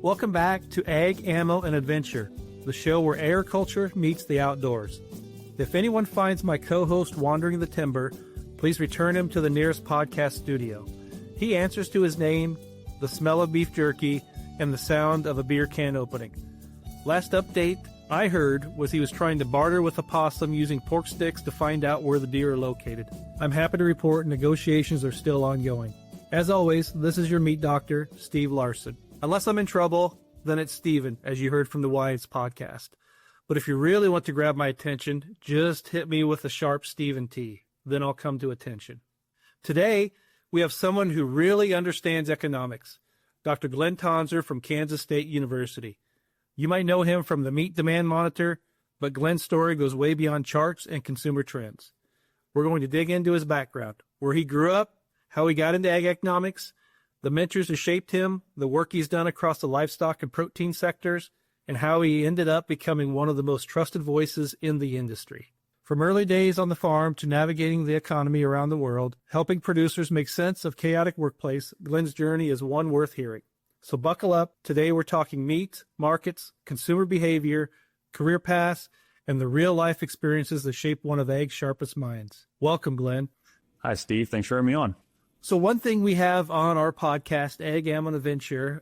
Welcome back to Ag, Ammo, and Adventure, the show where agriculture meets the outdoors. If anyone finds my co-host wandering the timber, please return him to the nearest podcast studio. He answers to his name, the smell of beef jerky, and the sound of a beer can opening. Last update I heard was he was trying to barter with a possum using pork sticks to find out where the deer are located. I'm happy to report negotiations are still ongoing. As always, this is your meat doctor, Steve Larsen. Unless I'm in trouble, then it's Steven, as you heard from the Wyatts podcast. But if you really want to grab my attention, just hit me with a sharp Steven T. Then I'll come to attention. Today, we have someone who really understands economics, Dr. Glynn Tonsor from Kansas State University. You might know him from the Meat Demand Monitor, but Glenn's story goes way beyond charts and consumer trends. We're going to dig into his background, where he grew up, how he got into ag economics, the mentors who shaped him, the work he's done across the livestock and protein sectors, and how he ended up becoming one of the most trusted voices in the industry. From early days on the farm to navigating the economy around the world, helping producers make sense of chaotic workplace, Glenn's journey is one worth hearing. So buckle up. Today we're talking meat, markets, consumer behavior, career paths, and the real-life experiences that shape one of ag's sharpest minds. Welcome, Glynn. Hi, Steve. Thanks for having me on. So one thing we have on our podcast, Ag, Ammo, and Adventure,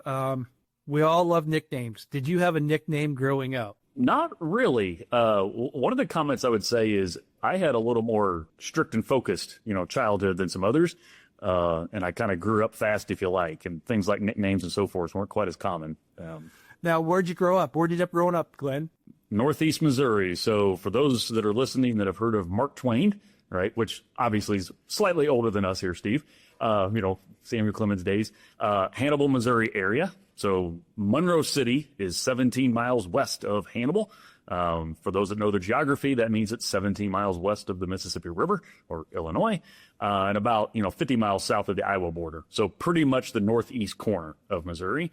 we all love nicknames. Did you have a nickname growing up? Not really. One of the comments I would say is I had a little more strict and focused, childhood than some others. And I kind of grew up fast, if you like, and things like nicknames and so forth weren't quite as common. Now, where'd you grow up? Where'd you end up growing up, Glynn? Northeast Missouri. So for those that are listening that have heard of Mark Twain, right, which obviously is slightly older than us here, Steve, Samuel Clemens days, Hannibal, Missouri area. So Monroe City is 17 miles west of Hannibal. For those that know the geography, that means it's 17 miles west of the Mississippi River or Illinois, and about, 50 miles south of the Iowa border. So pretty much the northeast corner of Missouri.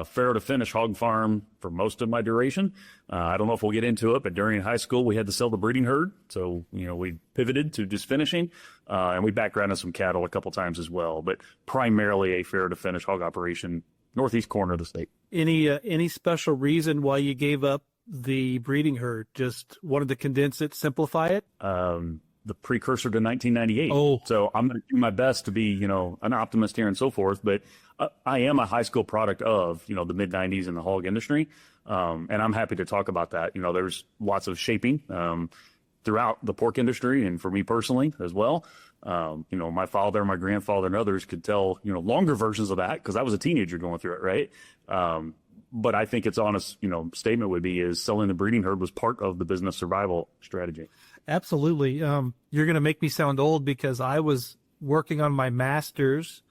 Farrow to finish hog farm for most of my duration. I don't know if we'll get into it, but during high school, we had to sell the breeding herd. So, we pivoted to just finishing, and we backgrounded some cattle a couple times as well, but primarily a farrow to finish hog operation, northeast corner of the state. Any special reason why you gave up the breeding herd? Just wanted to condense it, simplify it? The precursor to 1998. Oh. So I'm going to do my best to be, an optimist here and so forth. But I am a high school product of, the mid 90s in the hog industry. And I'm happy to talk about that. There's lots of shaping throughout the pork industry and for me personally as well. My father, my grandfather, and others could tell, longer versions of that because I was a teenager going through it, right? But I think its honest, statement would be is selling the breeding herd was part of the business survival strategy. Absolutely. You're going to make me sound old because I was working on my master's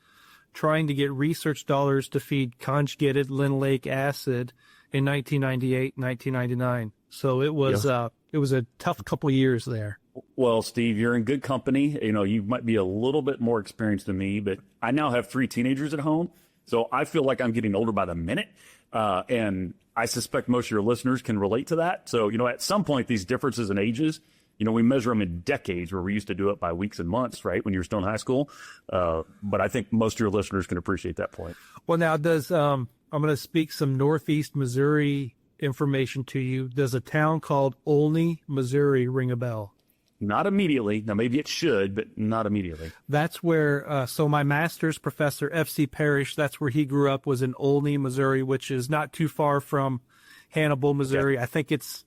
trying to get research dollars to feed conjugated linoleic acid in 1998, 1999. So it was a tough couple of years there. Well, Steve, you're in good company. You might be a little bit more experienced than me, but I now have 3 teenagers at home. So I feel like I'm getting older by the minute. And I suspect most of your listeners can relate to that. So, at some point, these differences in ages, we measure them in decades where we used to do it by weeks and months, right? When you were still in high school. But I think most of your listeners can appreciate that point. Well, now I'm going to speak some Northeast Missouri information to you. Does a town called Olney, Missouri ring a bell? Not immediately. Now, maybe it should, but not immediately. That's where, so my master's professor, F.C. Parrish, that's where he grew up, was in Olney, Missouri, which is not too far from Hannibal, Missouri. Yep. I think it's,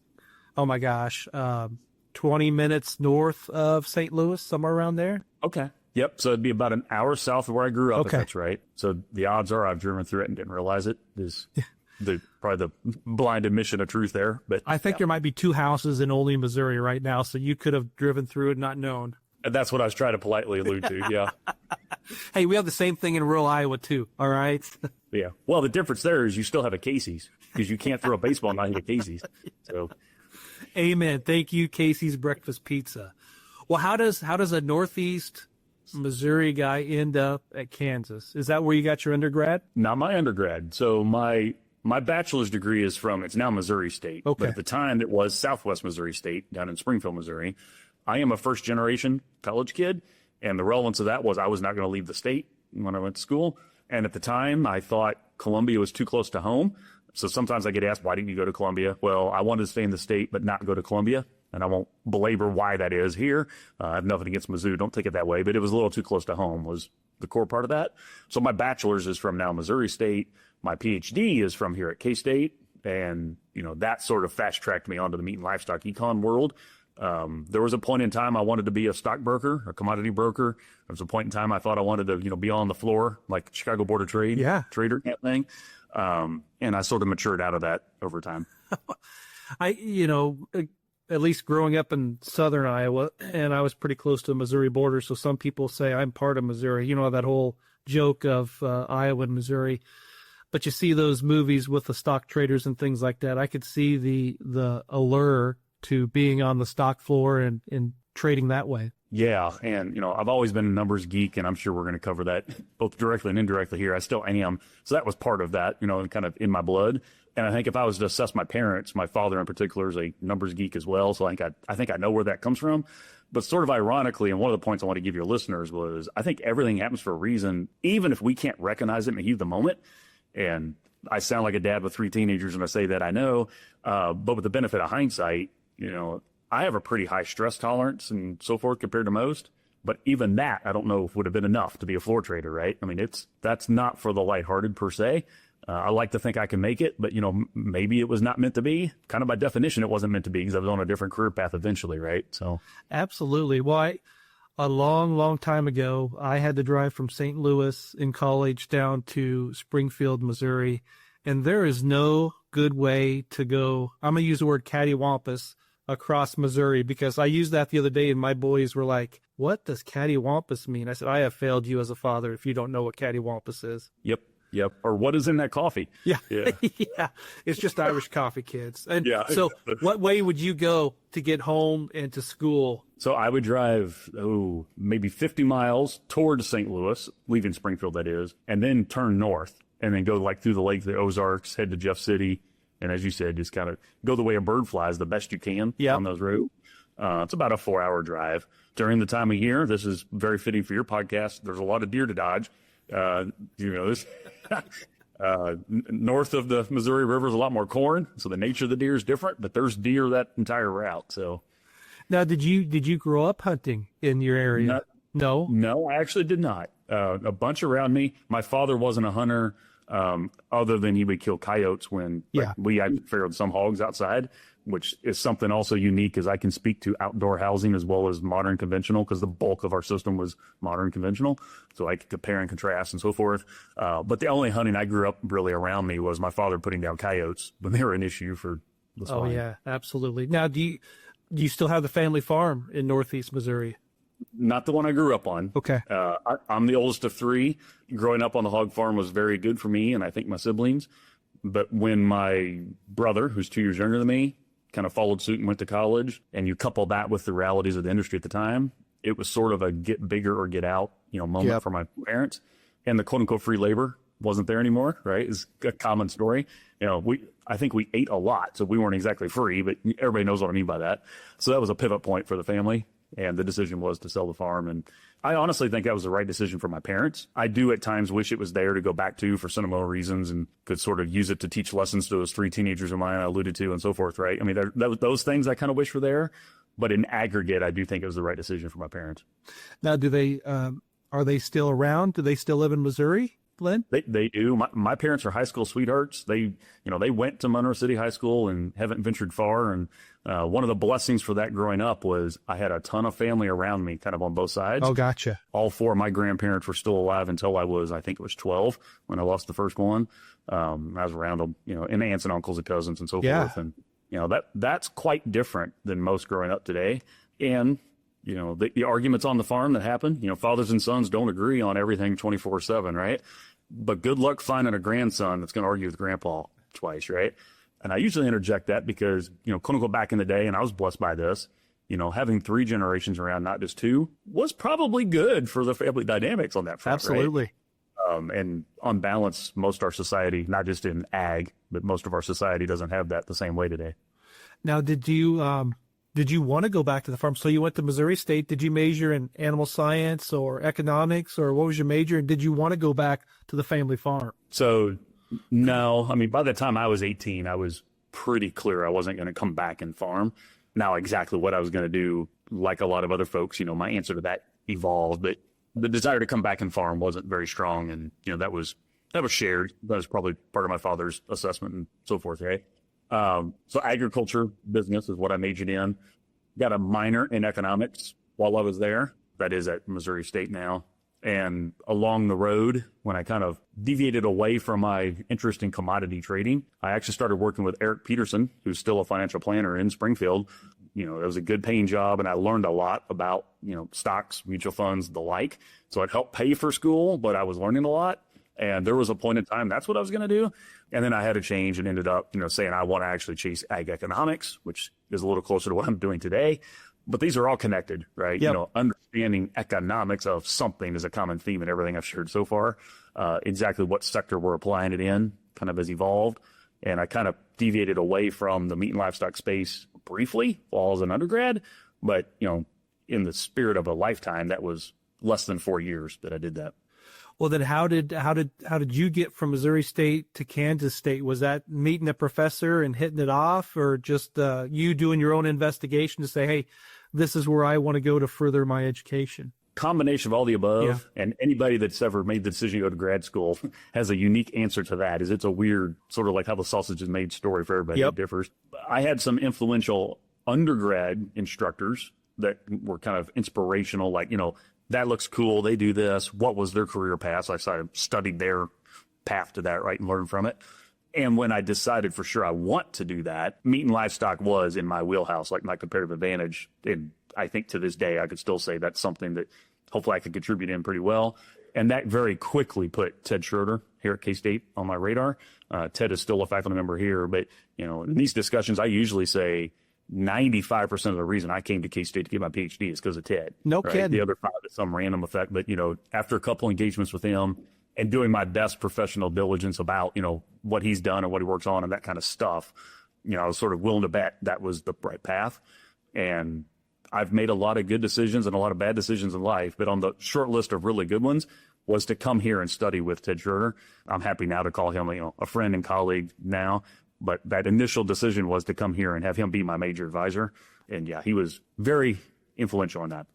20 minutes north of St. Louis, somewhere around there. Okay. Yep. So it'd be about an hour south of where I grew up, okay. If that's right. So the odds are I've driven through it and didn't realize it is probably the blind admission of truth there. But I think there might be 2 houses in Olney, Missouri right now, so you could have driven through it and not known. And that's what I was trying to politely allude to, yeah. Hey, we have the same thing in rural Iowa, too, all right? Yeah. Well, the difference there is you still have a Casey's because you can't throw a baseball and not hit a Casey's. So, amen. Thank you, Casey's Breakfast Pizza. Well, how does a Northeast Missouri guy end up at Kansas? Is that where you got your undergrad? Not my undergrad. So my bachelor's degree is from, it's now Missouri State. Okay. But at the time it was Southwest Missouri State down in Springfield, Missouri. I am a first generation college kid. And the relevance of that was I was not going to leave the state when I went to school. And at the time, I thought Columbia was too close to home. So sometimes I get asked, why didn't you go to Columbia? Well, I wanted to stay in the state, but not go to Columbia. And I won't belabor why that is here. I have nothing against Mizzou. Don't take it that way. But it was a little too close to home was the core part of that. So my bachelor's is from now Missouri State. My PhD is from here at K-State. And, that sort of fast-tracked me onto the meat and livestock econ world. There was a point in time I wanted to be a stockbroker, a commodity broker. There was a point in time I thought I wanted to, be on the floor, like Chicago Board of Trade, trader kind of thing. And I sort of matured out of that over time. At least growing up in southern Iowa, and I was pretty close to the Missouri border, so some people say I'm part of Missouri. That whole joke of Iowa and Missouri. But you see those movies with the stock traders and things like that. I could see the allure to being on the stock floor and trading that way. Yeah. And, I've always been a numbers geek, and I'm sure we're going to cover that both directly and indirectly here. I still am. So that was part of that, kind of in my blood. And I think if I was to assess my parents, my father in particular is a numbers geek as well. So I think I know where that comes from. But sort of ironically, and one of the points I want to give your listeners was I think everything happens for a reason, even if we can't recognize it in the heat of the moment. And I sound like a dad with 3 teenagers when I say that, I know. But with the benefit of hindsight, I have a pretty high stress tolerance and so forth compared to most. But even that, I don't know if would have been enough to be a floor trader, right? I mean, that's not for the lighthearted per se. I like to think I can make it, but, maybe it was not meant to be. Kind of by definition, it wasn't meant to be because I was on a different career path eventually, right? So absolutely. Well, a long, long time ago, I had to drive from St. Louis in college down to Springfield, Missouri, and there is no good way to go. I'm going to use the word cattywampus across Missouri because I used that the other day and my boys were like, what does cattywampus mean? I said, I have failed you as a father if you don't know what cattywampus is. Yep. Or what is in that coffee? Yeah. Yeah. It's just Irish coffee, kids. And so what way would you go to get home and to school? So I would drive, maybe 50 miles towards St. Louis, leaving Springfield, that is, and then turn north and then go through the lake, the Ozarks, head to Jeff City. And as you said, just kind of go the way a bird flies the best you can on those roads. It's about a 4-hour drive. During the time of year, this is very fitting for your podcast. There's a lot of deer to dodge. This north of the Missouri River is a lot more corn, so the nature of the deer is different, but there's deer that entire route. So now, did you grow up hunting in your area? No, I actually did not. A bunch around me. My father wasn't a hunter, other than he would kill coyotes when we had farrowed some hogs outside, which is something also unique as I can speak to outdoor housing as well as modern conventional because the bulk of our system was modern conventional. So I could compare and contrast and so forth. But the only hunting I grew up really around me was my father putting down coyotes when they were an issue for the swine. Oh, yeah, absolutely. Now, do you still have the family farm in Northeast Missouri? Not the one I grew up on. Okay. I'm the oldest of 3. Growing up on the hog farm was very good for me and I think my siblings. But when my brother, who's 2 years younger than me, kind of followed suit and went to college, and you couple that with the realities of the industry at the time, it was sort of a get bigger or get out, moment for my parents. And the quote unquote free labor wasn't there anymore, right? It's a common story. I think we ate a lot, so we weren't exactly free, but everybody knows what I mean by that. So that was a pivot point for the family. And the decision was to sell the farm. And I honestly think that was the right decision for my parents. I do at times wish it was there to go back to for sentimental reasons and could sort of use it to teach lessons to those 3 teenagers of mine I alluded to and so forth, right? I mean, those things I kind of wish were there. But in aggregate, I do think it was the right decision for my parents. Now, are they still around? Do they still live in Missouri, Glynn? They do. My parents are high school sweethearts. They went to Monroe City High School and haven't ventured far. And one of the blessings for that growing up was I had a ton of family around me, kind of on both sides. Oh, gotcha. All 4 of my grandparents were still alive until I think it was 12 when I lost the first one. I was around them, and aunts and uncles and cousins and so forth. And that's quite different than most growing up today. And the arguments on the farm that happen, fathers and sons don't agree on everything 24/7, right? But good luck finding a grandson that's going to argue with grandpa twice, right? And I usually interject that because, quote unquote, back in the day, and I was blessed by this, having 3 generations around, not just 2, was probably good for the family dynamics on that front. Absolutely. Right? And on balance, most of our society, not just in ag, but most of our society doesn't have that the same way today. Now, did Did you want to go back to the farm? So you went to Missouri State. Did you major in animal science or economics, or what was your major? And did you want to go back to the family farm? So, no, I mean, by the time I was 18, I was pretty clear I wasn't going to come back and farm. Now, exactly what I was going to do, like a lot of other folks, my answer to that evolved, but the desire to come back and farm wasn't very strong. And, that was shared. That was probably part of my father's assessment and so forth, right? So agriculture business is what I majored in. Got a minor in economics while I was there. That is at Missouri State now. And along the road, when I kind of deviated away from my interest in commodity trading, I actually started working with Eric Peterson, who's still a financial planner in Springfield. It was a good paying job, and I learned a lot about, stocks, mutual funds, the like. So it helped pay for school, but I was learning a lot. And there was a point in time, that's what I was going to do. And then I had to change and ended up, saying I want to actually chase ag economics, which is a little closer to what I'm doing today. But these are all connected, right? Yep. Understanding economics of something is a common theme in everything I've shared so far. Exactly what sector we're applying it in kind of has evolved. And I kind of deviated away from the meat and livestock space briefly while I was an undergrad. But, in the spirit of a lifetime, that was less than 4 years that I did that. Well, then how did you get from Missouri State to Kansas State? Was that meeting a professor and hitting it off, or just you doing your own investigation to say, hey, this is where I want to go to further my education? Combination of all the above. Yeah. And anybody that's ever made the decision to go to grad school has a unique answer to that. It's a weird sort of like how the sausage is made story for everybody. Yep. It differs. I had some influential undergrad instructors that were kind of inspirational, like, that looks cool. They do this. What was their career path? So I studied their path to that, right, and learned from it. And when I decided for sure I want to do that, meat and livestock was in my wheelhouse, like my comparative advantage. And I think to this day, I could still say that's something that hopefully I could contribute in pretty well. And that very quickly put Ted Schroeder here at K-State on my radar. Ted is still a faculty member here, but, in these discussions, I usually say 95% of the reason I came to K-State to get my PhD is because of Ted. No right? kidding. The other 5 is some random effect. But, after a couple engagements with him and doing my best professional diligence about, what he's done and what he works on and that kind of stuff, I was sort of willing to bet that was the right path. And I've made a lot of good decisions and a lot of bad decisions in life. But on the short list of really good ones was to come here and study with Ted Schroeder. I'm happy now to call him, a friend and colleague now. But that initial decision was to come here and have him be my major advisor. And yeah, he was very influential in that.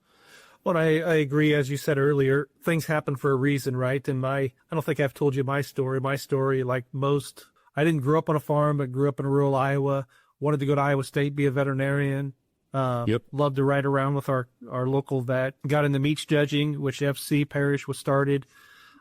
Well, I agree. As you said earlier, things happen for a reason, right? And I don't think I've told you my story. My story, like most, I didn't grow up on a farm, but grew up in rural Iowa, wanted to go to Iowa State, be a veterinarian. Loved to ride around with our local vet. Got into meat judging, which FC Parish was started.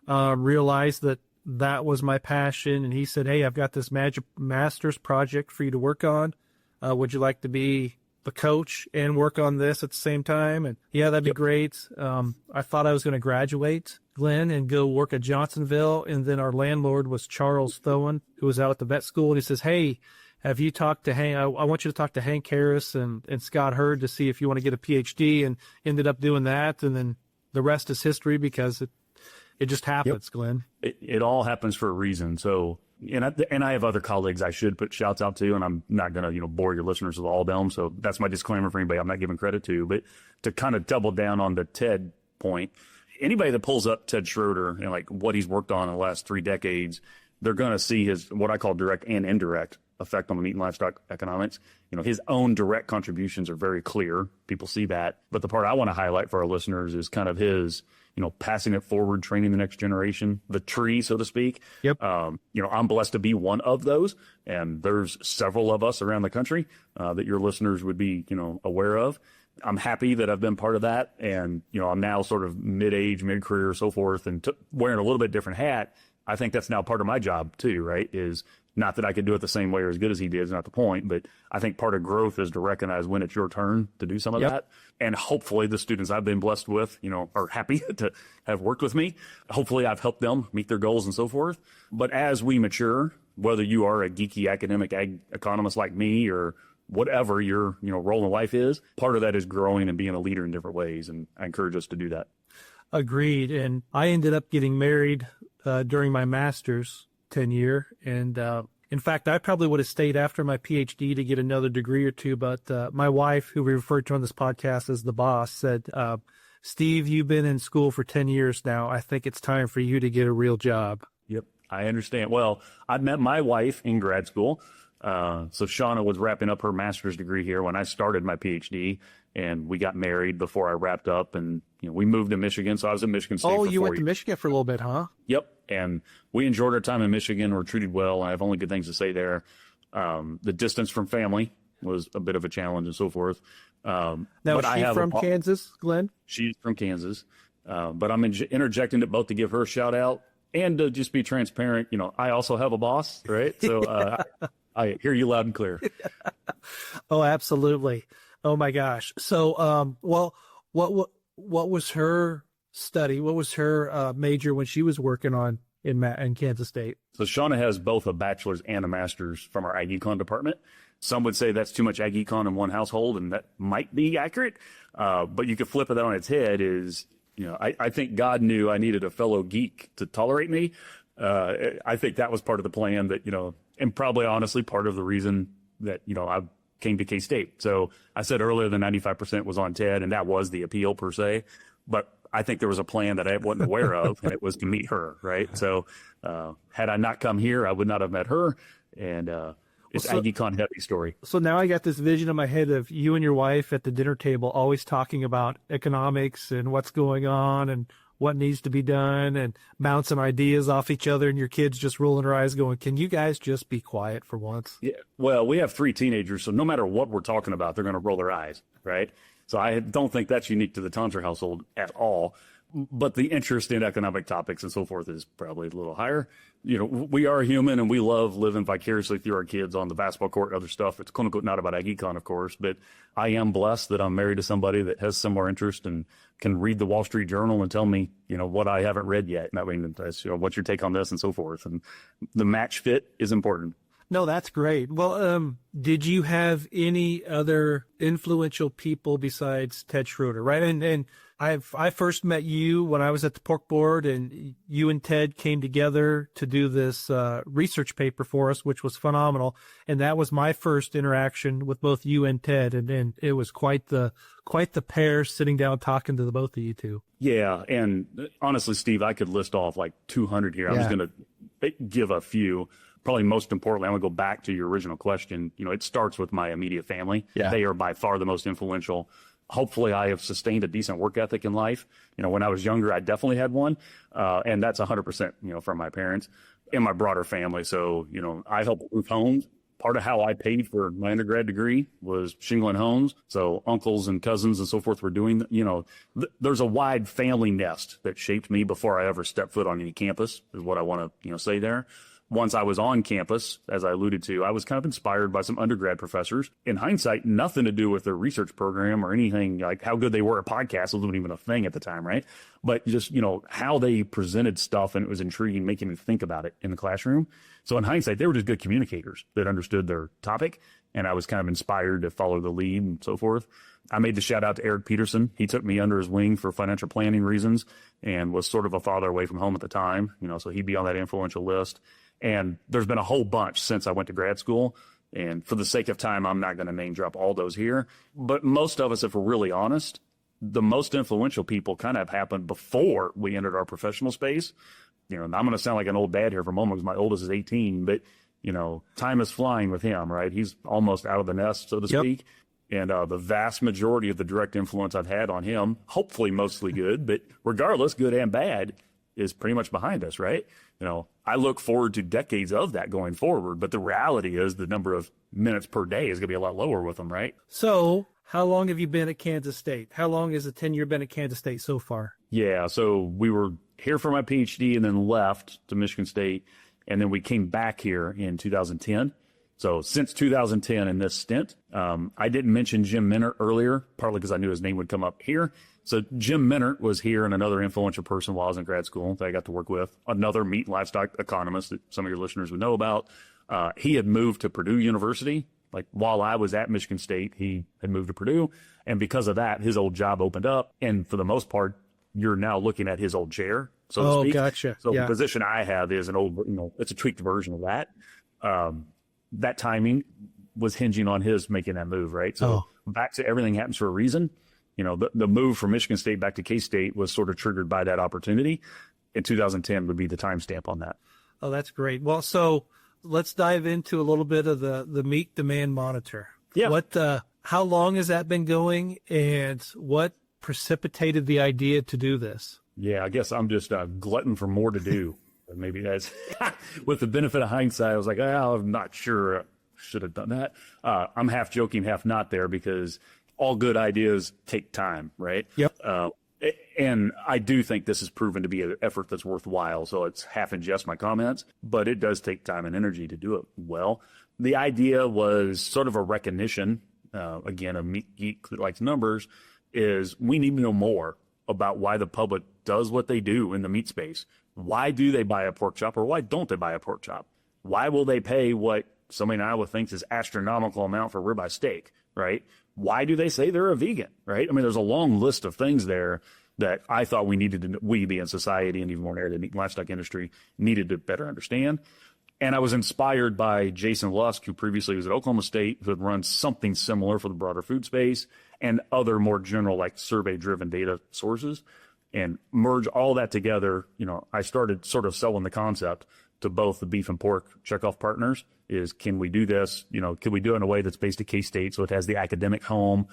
Realized that was my passion. And he said, hey, I've got this master's project for you to work on. Would you like to be the coach and work on this at the same time? And yeah, that'd be great. I thought I was going to graduate, Glynn, and go work at Johnsonville. And then our landlord was Charles Thoen, who was out at the vet school. And he says, hey, have you talked to Hank? I want you to talk to Hank Harris and Scott Hurd to see if you want to get a PhD, and ended up doing that. And then the rest is history, because it just happens, Glynn. It all happens for a reason. So, and I have other colleagues I should put shouts out to, and I'm not going to, bore your listeners with all of them. So that's my disclaimer for anybody I'm not giving credit to. But to kind of double down on the Ted point, anybody that pulls up Ted Schroeder and like what he's worked on in the last 3 decades, they're going to see his, what I call direct and indirect effect on the meat and livestock economics. His own direct contributions are very clear. People see that. But the part I want to highlight for our listeners is kind of his, passing it forward, training the next generation, the tree, so to speak. Yep. I'm blessed to be one of those. And there's several of us around the country that your listeners would be, aware of. I'm happy that I've been part of that. And, I'm now sort of mid-age, mid-career, so forth, and wearing a little bit different hat. I think that's now part of my job too, right? Is not that I could do it the same way or as good as he did, is not the point, but I think part of growth is to recognize when it's your turn to do some of that. And hopefully the students I've been blessed with, are happy to have worked with me. Hopefully I've helped them meet their goals and so forth. But as we mature, whether you are a geeky academic ag economist like me or whatever your, role in life is, part of that is growing and being a leader in different ways. And I encourage us to do that. Agreed. And I ended up getting married during my master's tenure. And In fact, I probably would have stayed after my PhD to get another degree or two, but my wife, who we referred to on this podcast as the boss, said, Steve, you've been in school for 10 years now. I think it's time for you to get a real job. Yep, I understand. Well, I met my wife in grad school. So Shauna was wrapping up her master's degree here when I started my PhD, and we got married before I wrapped up, and we moved to Michigan. So I was in Michigan State. Oh, for you 4 went to years. Michigan for a little bit, huh? Yep, and we enjoyed our time in Michigan. We're treated well. I have only good things to say there. The distance from family was a bit of a challenge and so forth. Now, is she from Kansas, Glynn? She's from Kansas, but I'm interjecting it both to give her a shout out and to just be transparent. I also have a boss, right? So I hear you loud and clear. Oh, absolutely. Oh my gosh. So, well, what was her study? What was her major when she was working on in Kansas State? So Shauna has both a bachelor's and a master's from our Ag Econ department. Some would say that's too much Ag Econ in one household, and that might be accurate. But you could flip it on its head is, I think God knew I needed a fellow geek to tolerate me. I think that was part of the plan that, and probably honestly part of the reason that, I came to K-State. So I said earlier the 95% was on Ted, and that was the appeal per se. But I think there was a plan that I wasn't aware of, and it was to meet her, right? So had I not come here, I would not have met her. And it's Ag Econ heavy story. So now I got this vision in my head of you and your wife at the dinner table always talking about economics and what's going on and what needs to be done and bouncing ideas off each other, and your kids just rolling their eyes going, can you guys just be quiet for once? Yeah. Well, we have 3 teenagers, so no matter what we're talking about, they're going to roll their eyes, right? So I don't think that's unique to the Tonsor household at all. But the interest in economic topics and so forth is probably a little higher. We are human, and we love living vicariously through our kids on the basketball court and other stuff. It's quote unquote not about Ag Econ, of course, but I am blessed that I'm married to somebody that has similar interest and can read the Wall Street Journal and tell me, what I haven't read yet. And I mean, that's, what's your take on this and so forth. And the match fit is important. No, that's great. Well, did you have any other influential people besides Ted Schroeder, right? And I first met you when I was at the pork board, and you and Ted came together to do this research paper for us, which was phenomenal. And that was my first interaction with both you and Ted, and it was quite the pair sitting down talking to the both of you two. Yeah, and honestly, Steve, I could list off like 200 here. I'm just going to give a few. Probably most importantly, I'm going to go back to your original question. It starts with my immediate family. Yeah. They are by far the most influential. Hopefully, I have sustained a decent work ethic in life. When I was younger, I definitely had one. And that's 100%, from my parents and my broader family. So, I helped roof homes. Part of how I paid for my undergrad degree was shingling homes. So uncles and cousins and so forth were doing, there's a wide family nest that shaped me before I ever stepped foot on any campus is what I want to, say there. Once I was on campus, as I alluded to, I was kind of inspired by some undergrad professors. In hindsight, nothing to do with their research program or anything like how good they were at podcasts. It wasn't even a thing at the time, right? But just, how they presented stuff, and it was intriguing, making me think about it in the classroom. So in hindsight, they were just good communicators that understood their topic, and I was kind of inspired to follow the lead and so forth. I made the shout out to Eric Peterson. He took me under his wing for financial planning reasons and was sort of a father away from home at the time, so he'd be on that influential list. And there's been a whole bunch since I went to grad school. And for the sake of time, I'm not going to name drop all those here. But most of us, if we're really honest, the most influential people kind of happened before we entered our professional space. I'm going to sound like an old dad here for a moment because my oldest is 18. But, time is flying with him, right? He's almost out of the nest, so to speak. And the vast majority of the direct influence I've had on him, hopefully mostly good, but regardless, good and bad, is pretty much behind us, right? I look forward to decades of that going forward, but the reality is the number of minutes per day is going to be a lot lower with them, right? So how long have you been at Kansas State? How long has the tenure been at Kansas State so far? Yeah, so we were here for my PhD and then left to Michigan State, and then we came back here in 2010. So since 2010 in this stint, I didn't mention Jim Minert earlier, partly because I knew his name would come up here. So Jim Minert was here, and another influential person while I was in grad school that I got to work with, another meat and livestock economist that some of your listeners would know about. He had moved to Purdue University. Like while I was at Michigan State, he had moved to Purdue. And because of that, his old job opened up. And for the most part, you're now looking at his old chair, so to speak. Oh, gotcha. So the position I have is an old, it's a tweaked version of that. that timing was hinging on his making that move, right? So back to everything happens for a reason. You know, the move from Michigan State back to K-State was sort of triggered by that opportunity. In 2010 would be the timestamp on that. Oh, that's great. Well, so let's dive into a little bit of the meat demand monitor. Yeah. How long has that been going, and what precipitated the idea to do this? Yeah, I guess I'm just a glutton for more to do. Maybe that's with the benefit of hindsight. I was like, I'm not sure. I should have done that. I'm half joking, half not there, because all good ideas take time, right? Yep. And I do think this has proven to be an effort that's worthwhile. So it's half in jest my comments, but it does take time and energy to do it well. The idea was sort of a recognition, again, a meat geek that likes numbers, is we need to know more about why the public does what they do in the meat space. Why do they buy a pork chop, or why don't they buy a pork chop? Why will they pay what somebody in Iowa thinks is astronomical amount for ribeye steak, right? Why do they say they're a vegan, right? I mean, there's a long list of things there that I thought we needed to, we being society and even more the meat and livestock industry, needed to better understand. And I was inspired by Jason Lusk, who previously was at Oklahoma State, who had run something similar for the broader food space, and other more general, like survey-driven data sources, and merge all that together. You know, I started sort of selling the concept to both the beef and pork checkoff partners is, can we do this? You know, can we do it in a way that's based at K-State, so it has the academic home?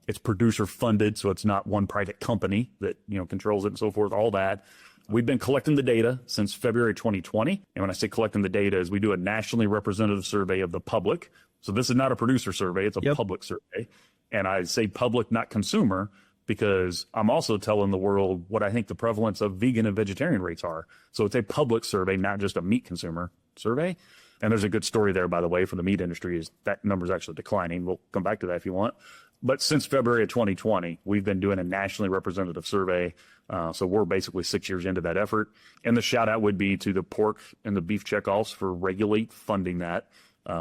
It's producer funded, so it's not one private company that, you know, controls it and so forth, all that. We've been collecting the data since February 2020. And when I say collecting the data, is we do a nationally representative survey of the public. So this is not a producer survey, it's a public survey. And I say public, not consumer, because I'm also telling the world what I think the prevalence of vegan and vegetarian rates are. So it's a public survey, not just a meat consumer survey. And there's a good story there, by the way, for the meat industry, is that number is actually declining. We'll come back to that if you want. But since February of 2020, we've been doing a nationally representative survey. So we're basically 6 years into that effort. And the shout out would be to the pork and the beef checkoffs for Regulate funding that,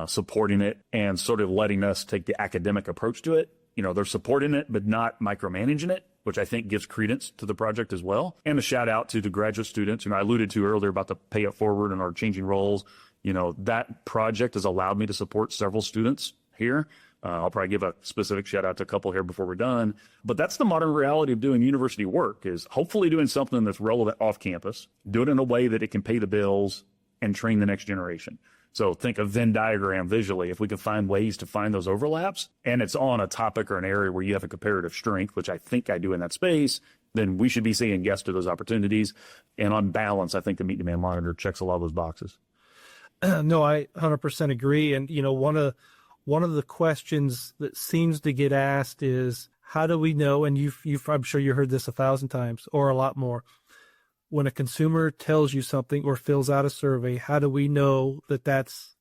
supporting it, and sort of letting us take the academic approach to it. You know, they're supporting it, but not micromanaging it, which I think gives credence to the project as well. And a shout out to the graduate students. You know, I alluded to earlier about the pay it forward and our changing roles. You know, that project has allowed me to support several students here. I'll probably give a specific shout out to a couple here before we're done. But that's the modern reality of doing university work, is hopefully doing something that's relevant off campus, do it in a way that it can pay the bills and train the next generation. So think of Venn diagram visually. If we can find ways to find those overlaps, and it's on a topic or an area where you have a comparative strength, which I think I do in that space, then we should be saying yes to those opportunities. And on balance, I think the Meat Demand Monitor checks a lot of those boxes. No, I 100% agree. And, you know, one of the questions that seems to get asked is, how do we know, and I'm sure you heard this 1,000 times or a lot more, when a consumer tells you something or fills out a survey, how do we know that that's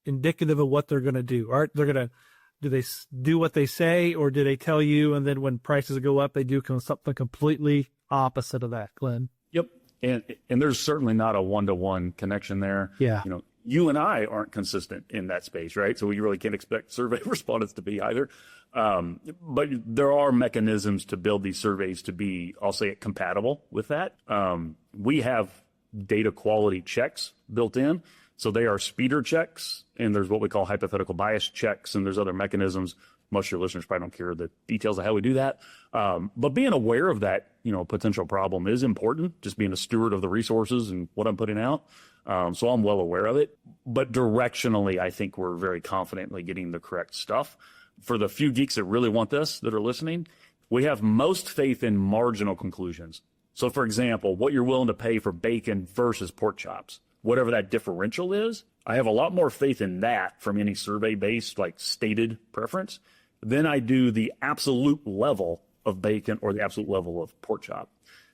indicative of what they're going to do? Do they do what they say, or do they tell you, and then when prices go up, they do something completely opposite of that, Glynn? Yep. And there's certainly not a one-to-one connection there. Yeah. You know, you and I aren't consistent in that space, right? So we really can't expect survey respondents to be either. But there are mechanisms to build these surveys to be, I'll say it, compatible with that. We have data quality checks built in. So they are speeder checks, and there's what we call hypothetical bias checks, and there's other mechanisms. Most of your listeners probably don't care the details of how we do that. But being aware of that, you know, potential problem is important, just being a steward of the resources and what I'm putting out. So I'm well aware of it. But directionally, I think we're very confidently getting the correct stuff. For the few geeks that really want this, that are listening, we have most faith in marginal conclusions. So, for example, what you're willing to pay for bacon versus pork chops, whatever that differential is, I have a lot more faith in that from any survey-based, like, stated preference than I do the absolute level of bacon or the absolute level of pork chop.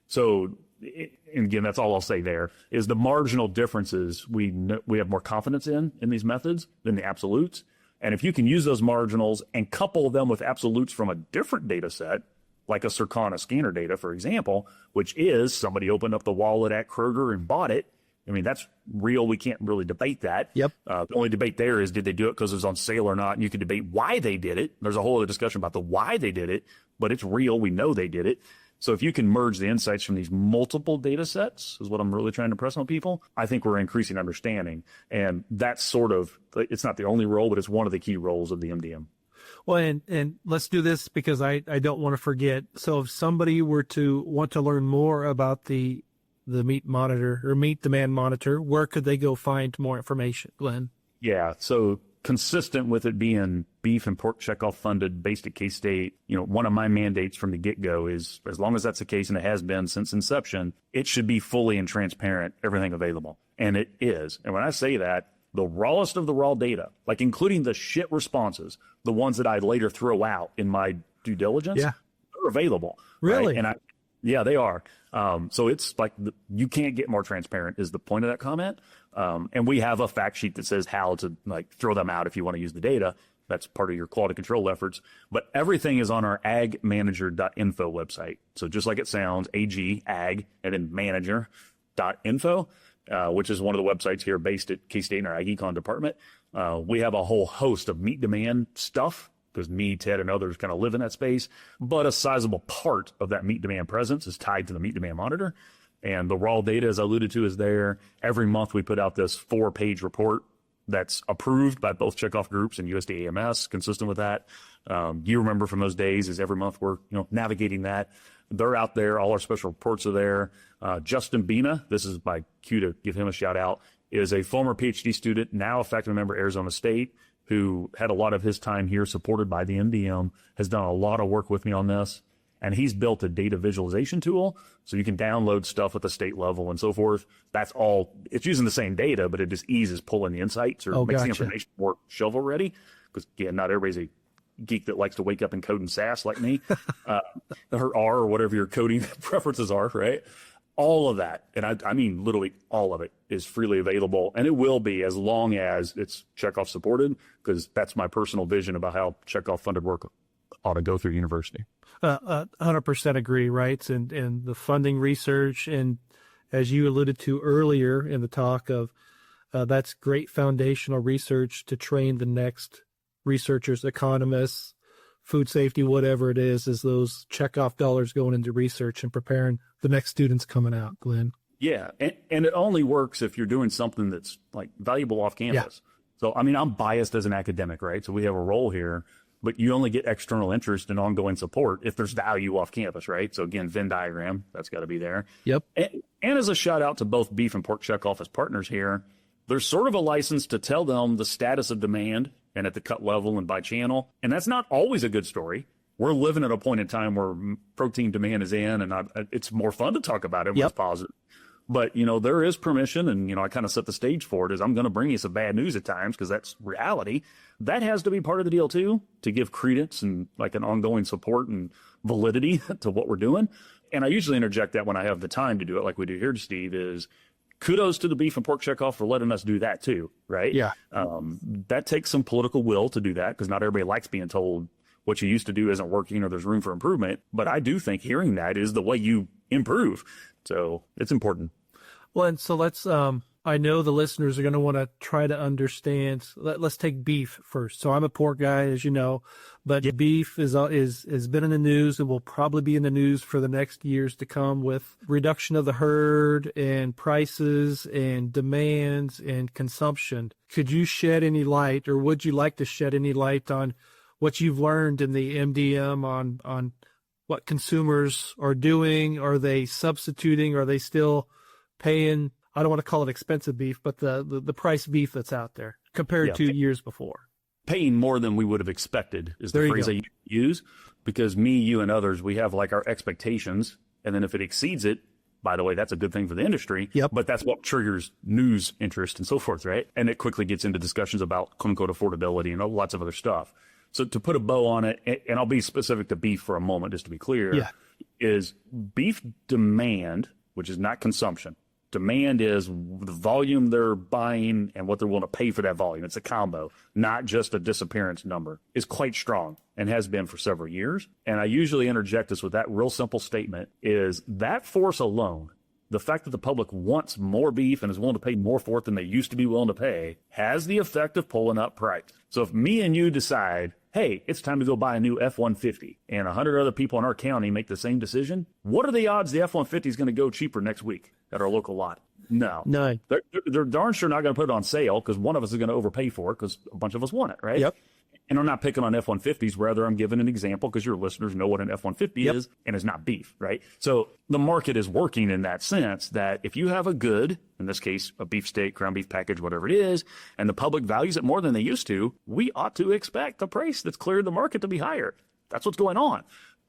So, and again, that's all I'll say there, is the marginal differences we have more confidence in these methods than the absolutes. And if you can use those marginals and couple them with absolutes from a different data set, like a Circana scanner data, for example, which is somebody opened up the wallet at Kroger and bought it. I mean, that's real. We can't really debate that. Yep. The only debate there is, did they do it because it was on sale or not? And you can debate why they did it. There's a whole other discussion about the why they did it, but it's real. We know they did it. So if you can merge the insights from these multiple data sets, is what I'm really trying to impress on people, I think we're increasing understanding. And that's sort of, it's not the only role, but it's one of the key roles of the MDM. Well, and let's do this because I don't want to forget. So if somebody were to want to learn more about the meat monitor or meat demand monitor, where could they go find more information, Glynn? Yeah. So consistent with it being beef and pork checkoff funded based at K-State, one of my mandates from the get-go is, as long as that's the case, and it has been since inception, it should be fully and transparent, everything available. And it is. And when I say that, the rawest of the raw data, like including the shit responses, the ones that I later throw out in my due diligence, they're available. Really? Right? Yeah, they are. So it's like you can't get more transparent is the point of that comment. And we have a fact sheet that says how to throw them out if you want to use the data. That's part of your quality control efforts. But everything is on our agmanager.info website. So just like it sounds, ag, and then manager.info, which is one of the websites here based at K-State in our Ag Econ department. We have a whole host of meat demand stuff, because me, Ted, and others kind of live in that space. But a sizable part of that meat demand presence is tied to the meat demand monitor. And the raw data, as I alluded to, is there. Every month we put out this 4-page report that's approved by both checkoff groups and USDA AMS, consistent with that. You remember from those days is every month we're navigating that. They're out there. All our special reports are there. Justin Bina, this is my cue to give him a shout out, is a former PhD student, now a faculty member at Arizona State, who had a lot of his time here supported by the MDM, has done a lot of work with me on this. And he's built a data visualization tool so you can download stuff at the state level and so forth. That's all. It's using the same data, but it just eases pulling the insights or makes the information more shovel ready. Because, again, not everybody's a geek that likes to wake up and code in SAS like me, or R or whatever your coding preferences are, right? All of that, and I mean literally all of it, is freely available, and it will be as long as it's checkoff supported, because that's my personal vision about how checkoff funded work ought to go through university. 100% agree, right? And the funding research, and as you alluded to earlier in the talk of, that's great foundational research to train the next researchers, economists, food safety, whatever it is those checkoff dollars going into research and preparing the next students coming out, Glynn. Yeah, and it only works if you're doing something that's valuable off campus. Yeah. So, I mean, I'm biased as an academic, right? So we have a role here, but you only get external interest and ongoing support if there's value off campus, right? So again, Venn diagram, that's got to be there. Yep. And as a shout out to both beef and pork checkoff as partners here, there's sort of a license to tell them the status of demand and at the cut level and by channel. And that's not always a good story. We're living at a point in time where protein demand is in, and it's more fun to talk about it when it's positive. But, there is permission, and, I kind of set the stage for it, is I'm going to bring you some bad news at times because that's reality. That has to be part of the deal, too, to give credence and an ongoing support and validity to what we're doing. And I usually interject that when I have the time to do it, like we do here, Steve, is kudos to the beef and pork checkoff for letting us do that, too, right? Yeah. That takes some political will to do that, because not everybody likes being told what you used to do isn't working or there's room for improvement. But I do think hearing that is the way you improve. So it's important. Well, and so let's, I know the listeners are going to want to try to understand. Let's take beef first. So I'm a pork guy, as you know, but beef has been in the news and will probably be in the news for the next years to come, with reduction of the herd and prices and demands and consumption. Could you shed any light, or would you like to shed any light on what you've learned in the MDM on what consumers are doing? Are they substituting? Are they still paying, I don't want to call it expensive beef, but the price beef that's out there compared to years before? Paying more than we would have expected is the phrase I use, because me, you, and others, we have our expectations. And then if it exceeds it, by the way, that's a good thing for the industry. Yep. But that's what triggers news interest and so forth, right? And it quickly gets into discussions about quote unquote affordability and lots of other stuff. So to put a bow on it, and I'll be specific to beef for a moment, just to be clear, is beef demand, which is not consumption. Demand is the volume they're buying and what they're willing to pay for that volume. It's a combo, not just a disappearance number. Is quite strong and has been for several years. And I usually interject this with that real simple statement, is that force alone, the fact that the public wants more beef and is willing to pay more for it than they used to be willing to pay, has the effect of pulling up price. So if me and you decide, hey, it's time to go buy a new F-150, and 100 other people in our county make the same decision, what are the odds the F-150 is going to go cheaper next week at our local lot? No. None. They're darn sure not going to put it on sale because one of us is going to overpay for it because a bunch of us want it, right? Yep. And I'm not picking on F-150s. Rather, I'm giving an example because your listeners know what an F-150 is, and it's not beef, right? So the market is working in that sense that if you have a good, in this case, a beefsteak, ground beef package, whatever it is, and the public values it more than they used to, we ought to expect the price that's cleared the market to be higher. That's what's going on.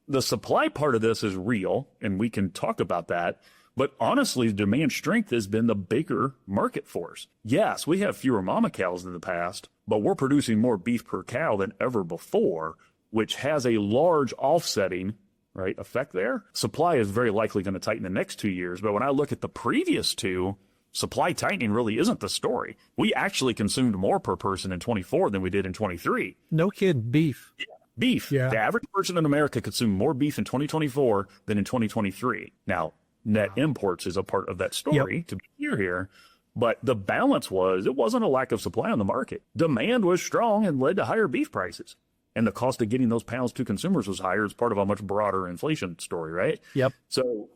The supply part of this is real, and we can talk about that. But honestly, demand strength has been the bigger market force. Yes, we have fewer mama cows than the past, but we're producing more beef per cow than ever before, which has a large offsetting, right, effect there. Supply is very likely going to tighten the next 2 years. But when I look at the previous two, supply tightening really isn't the story. We actually consumed more per person in 24 than we did in 23. No kid, beef. Beef. Yeah. The average person in America consumed more beef in 2024 than in 2023. Now, net imports is a part of that story, to be clear here. But the balance was, it wasn't a lack of supply on the market. Demand was strong and led to higher beef prices. And the cost of getting those pounds to consumers was higher as part of a much broader inflation story, right? Yep. So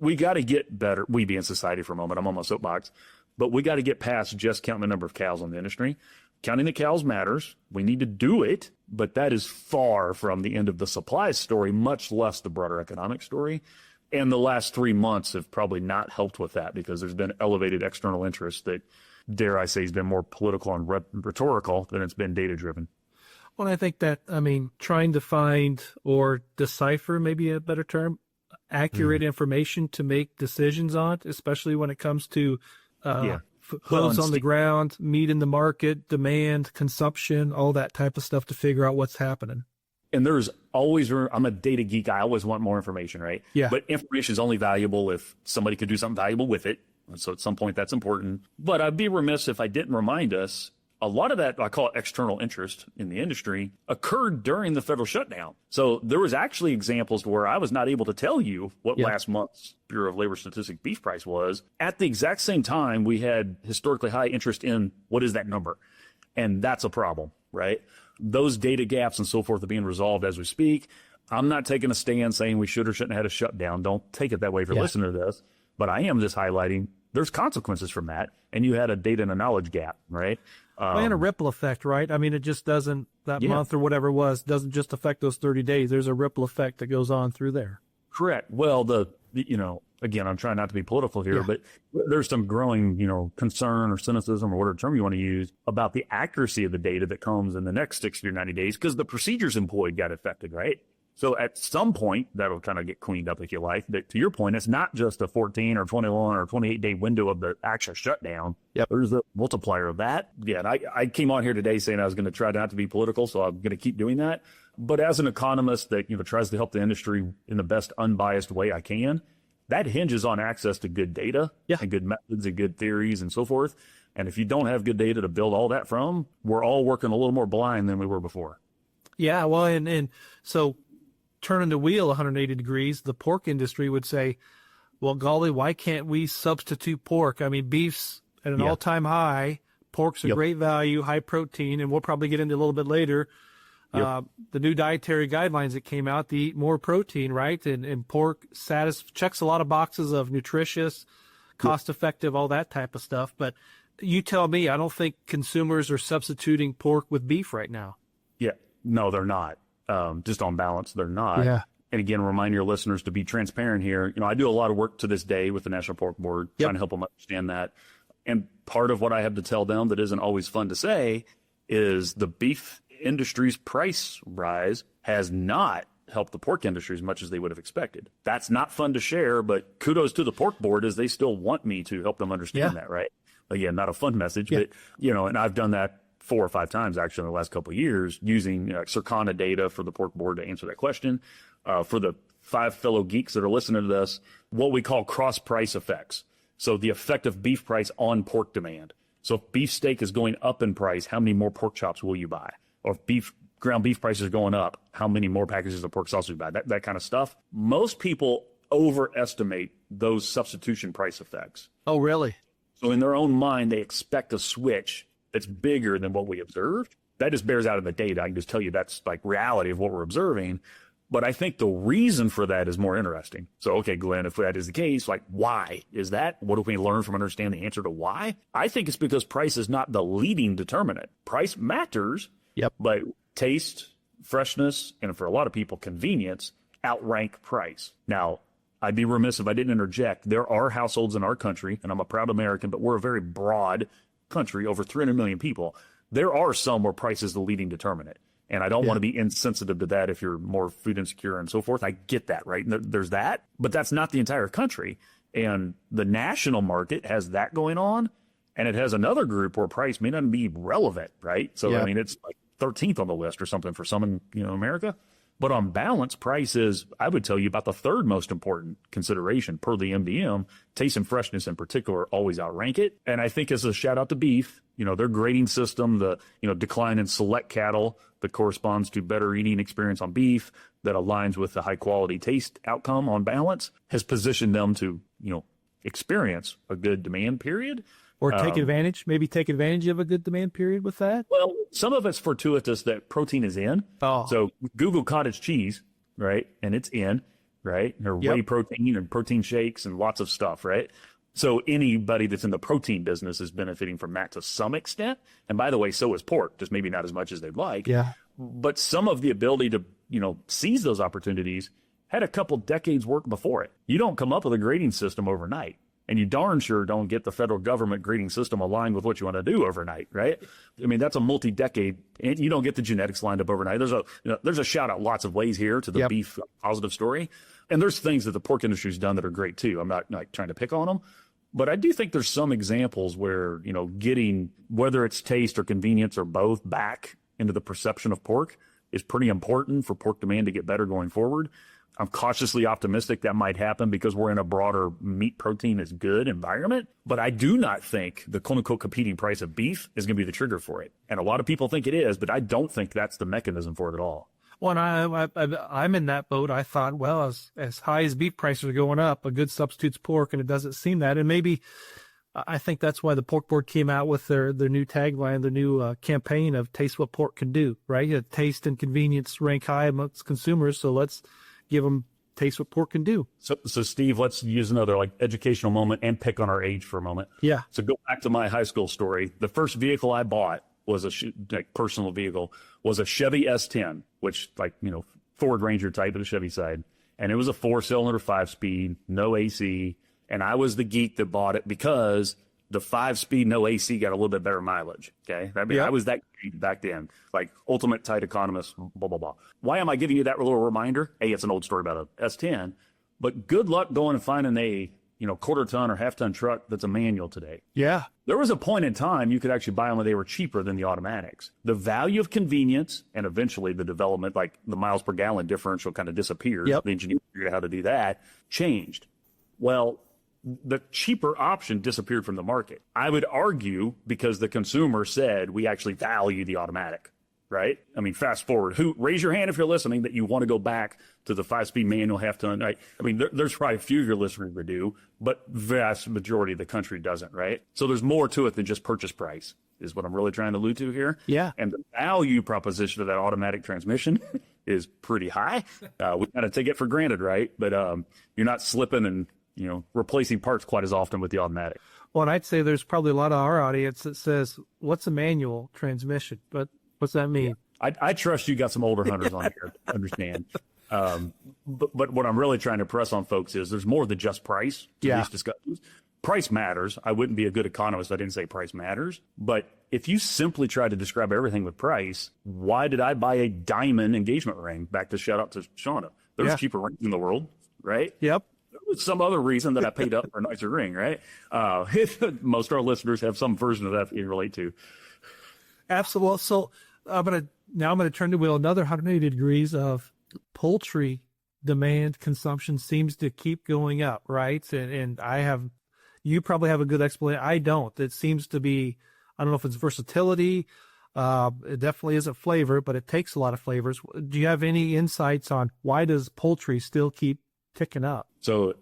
we got to get better. We be in society for a moment. I'm on my soapbox. But we got to get past just counting the number of cows in the industry. Counting the cows matters. We need to do it. But that is far from the end of the supply story, much less the broader economic story. And the last 3 months have probably not helped with that because there's been elevated external interest that, dare I say, has been more political and rhetorical than it's been data-driven. Well, I think that, trying to find or decipher, maybe a better term, accurate information to make decisions on, especially when it comes to hooves on the ground, meat in the market, demand, consumption, all that type of stuff to figure out what's happening. And there's always, I'm a data geek. I always want more information, right? Yeah. But information is only valuable if somebody could do something valuable with it. And so at some point that's important. But I'd be remiss if I didn't remind us, a lot of that, I call it external interest in the industry, occurred during the federal shutdown. So there was actually examples where I was not able to tell you what last month's Bureau of Labor Statistics beef price was. At the exact same time, we had historically high interest in what is that number? And that's a problem, right? Those data gaps and so forth are being resolved as we speak. I'm not taking a stand saying we should or shouldn't have had a shutdown. Don't take it that way if you're listening to this. But I am just highlighting there's consequences from that. And you had a data and a knowledge gap, right? And a ripple effect, right? It just doesn't, month or whatever it was, doesn't just affect those 30 days. There's a ripple effect that goes on through there. Correct. Well, again, I'm trying not to be political here, but there's some growing, concern or cynicism or whatever term you want to use about the accuracy of the data that comes in the next 60 or 90 days because the procedures employed got affected, right? So at some point, that'll kind of get cleaned up if you like. But to your point, it's not just a 14 or 21 or 28-day window of the actual shutdown. Yep. There's the multiplier of that. Yeah, and I came on here today saying I was going to try not to be political, so I'm going to keep doing that. But as an economist that tries to help the industry in the best unbiased way I can, that hinges on access to good data and good methods and good theories and so forth. And if you don't have good data to build all that from, we're all working a little more blind than we were before. Yeah, well, and so turning the wheel 180 degrees, the pork industry would say, well, golly, why can't we substitute pork? Beef's at an all-time high. Pork's a great value, high protein, and we'll probably get into a little bit later. The new dietary guidelines that came out to eat more protein, right? And pork checks a lot of boxes of nutritious, cost-effective, all that type of stuff. But you tell me, I don't think consumers are substituting pork with beef right now. Yeah, no, they're not. Just on balance, they're not. Yeah. And again, remind your listeners to be transparent here. I do a lot of work to this day with the National Pork Board, trying to help them understand that. And part of what I have to tell them that isn't always fun to say is the beef industry's price rise has not helped the pork industry as much as they would have expected. That's not fun to share, but kudos to the pork board as they still want me to help them understand that, right? Again, not a fun message, but, and I've done that 4 or 5 times actually in the last couple of years using Circana data for the pork board to answer that question. For the 5 fellow geeks that are listening to this, what we call cross price effects. So the effect of beef price on pork demand. So if beef steak is going up in price, how many more pork chops will you buy? Or if ground beef prices are going up, how many more packages of pork sausage you buy? That kind of stuff. Most people overestimate those substitution price effects. Oh, really? So in their own mind, they expect a switch that's bigger than what we observed. that just bears out in the data. I can just tell you that's like reality of what we're observing. But I think the reason for that is more interesting. So, okay, Glynn, if that is the case, like, why is that? What do we learn from understanding the answer to why? I think it's because price is not the leading determinant. Price matters, but taste, freshness, and for a lot of people, convenience outrank price. Now, I'd be remiss if I didn't interject. There are households in our country, and I'm a proud American, but we're a very broad country, over 300 million people. There are some where price is the leading determinant. And I don't want to be insensitive to that if you're more food insecure and so forth. I get that, right? There's that, but that's not the entire country. And the national market has that going on, and it has another group where price may not be relevant, right? So, I mean, it's like 13th on the list or something for some in America. But on balance, price is, I would tell you, about the third most important consideration per the MDM. Taste and freshness in particular always outrank it. And I think as a shout out to beef, their grading system, the decline in select cattle that corresponds to better eating experience on beef that aligns with the high quality taste outcome on balance has positioned them to, experience a good demand period. Or take advantage of a good demand period with that? Well, some of it's fortuitous that protein is in. Oh. So Google cottage cheese, right? And it's in, right? Or whey protein and protein shakes and lots of stuff, right? So anybody that's in the protein business is benefiting from that to some extent. And by the way, so is pork, just maybe not as much as they'd like. Yeah. But some of the ability to, seize those opportunities had a couple decades work before it. You don't come up with a grading system overnight. And you darn sure don't get the federal government grading system aligned with what you want to do overnight, right? I mean, that's a multi-decade, and you don't get the genetics lined up overnight. There's a shout out lots of ways here to the beef positive story. And there's things that the pork industry's done that are great too. I'm not trying to pick on them, but I do think there's some examples where, getting, whether it's taste or convenience or both, back into the perception of pork is pretty important for pork demand to get better going forward. I'm cautiously optimistic that might happen because we're in a broader meat protein is good environment. But I do not think the quote unquote competing price of beef is going to be the trigger for it. And a lot of people think it is, but I don't think that's the mechanism for it at all. Well, and I'm in that boat. I thought, well, as high as beef prices are going up, a good substitute's pork, and it doesn't seem that. And maybe I think that's why the Pork Board came out with their new tagline, their new campaign of taste what pork can do, right? Taste and convenience rank high amongst consumers. So let's give them taste what pork can do. So Steve, let's use another educational moment and pick on our age for a moment. Yeah. So go back to my high school story. The first vehicle I bought was personal vehicle was a Chevy S10, which Ford Ranger type of the Chevy side. And it was a 4-cylinder 5-speed, no AC. And I was the geek that bought it because the 5-speed, no AC got a little bit better mileage. Okay. I was that geek back then, ultimate tight economist, blah, blah, blah. Why am I giving you that little reminder? It's an old story about a S10, but good luck going and finding a, quarter ton or half ton truck that's a manual today. Yeah. There was a point in time you could actually buy them when they were cheaper than the automatics. The value of convenience and eventually the development, the miles per gallon differential kind of disappeared. Yep. The engineer figured out how to do that, changed. Well, the cheaper option disappeared from the market. I would argue because the consumer said we actually value the automatic, right? I mean, fast forward. Raise your hand if you're listening that you want to go back to the 5-speed manual half ton, right? I mean, there's probably a few of your listeners that do, but vast majority of the country doesn't, right? So there's more to it than just purchase price is what I'm really trying to allude to here. Yeah. And the value proposition of that automatic transmission is pretty high. We kind of take it for granted, right? But you're not slipping and replacing parts quite as often with the automatic. Well, and I'd say there's probably a lot of our audience that says, what's a manual transmission? But what's that mean? Yeah. I trust you got some older hunters on here to understand. But what I'm really trying to press on folks is there's more than just price to these discussions. Price matters. I wouldn't be a good economist if I didn't say price matters. But if you simply try to describe everything with price, why did I buy a diamond engagement ring? Back to shout out to Shauna. There's cheaper rings in the world, right? Yep. Some other reason that I paid up for a nicer ring, right? Most of our listeners have some version of that you can relate to. Absolutely. So I'm going to turn the wheel another 180 degrees of poultry demand consumption seems to keep going up, right? And you probably have a good explanation. I don't. It seems to be, I don't know if it's versatility. It definitely isn't flavor, but it takes a lot of flavors. Do you have any insights on why does poultry still keep ticking up? So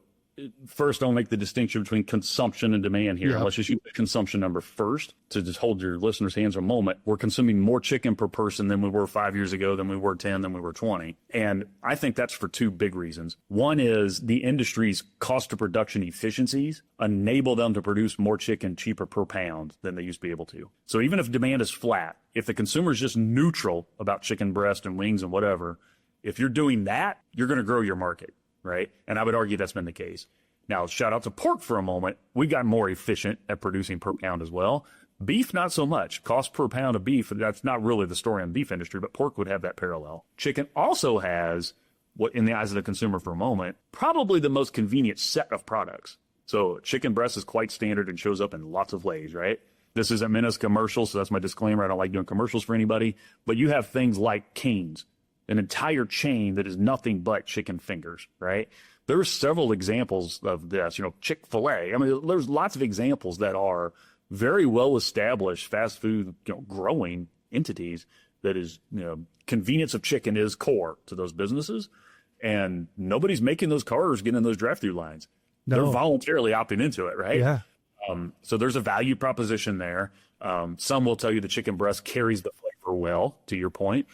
first, I'll make the distinction between consumption and demand here. Yeah. Let's just use the consumption number first to just hold your listeners' hands a moment. We're consuming more chicken per person than we were 5 years ago, than we were 10, than we were 20. And I think that's for two big reasons. One is the industry's cost of production efficiencies enable them to produce more chicken cheaper per pound than they used to be able to. So even if demand is flat, if the consumer is just neutral about chicken breast and wings and whatever, if you're doing that, you're going to grow your market. Right? And I would argue that's been the case. Now, shout out to pork for a moment. We got more efficient at producing per pound as well. Beef, not so much. Cost per pound of beef, that's not really the story in the beef industry, but pork would have that parallel. Chicken also has, what in the eyes of the consumer for a moment, probably the most convenient set of products. So chicken breast is quite standard and shows up in lots of ways, right? This isn't meant as commercial, so that's my disclaimer. I don't like doing commercials for anybody. But you have things like Cane's, an entire chain that is nothing but chicken fingers, right? There's several examples of this, Chick-fil-A. I mean, there's lots of examples that are very well-established fast food, growing entities that is, convenience of chicken is core to those businesses. And nobody's making those cars get in those drive-through lines. No. They're voluntarily opting into it, right? Yeah. So there's a value proposition there. Some will tell you the chicken breast carries the flavor well, to your point,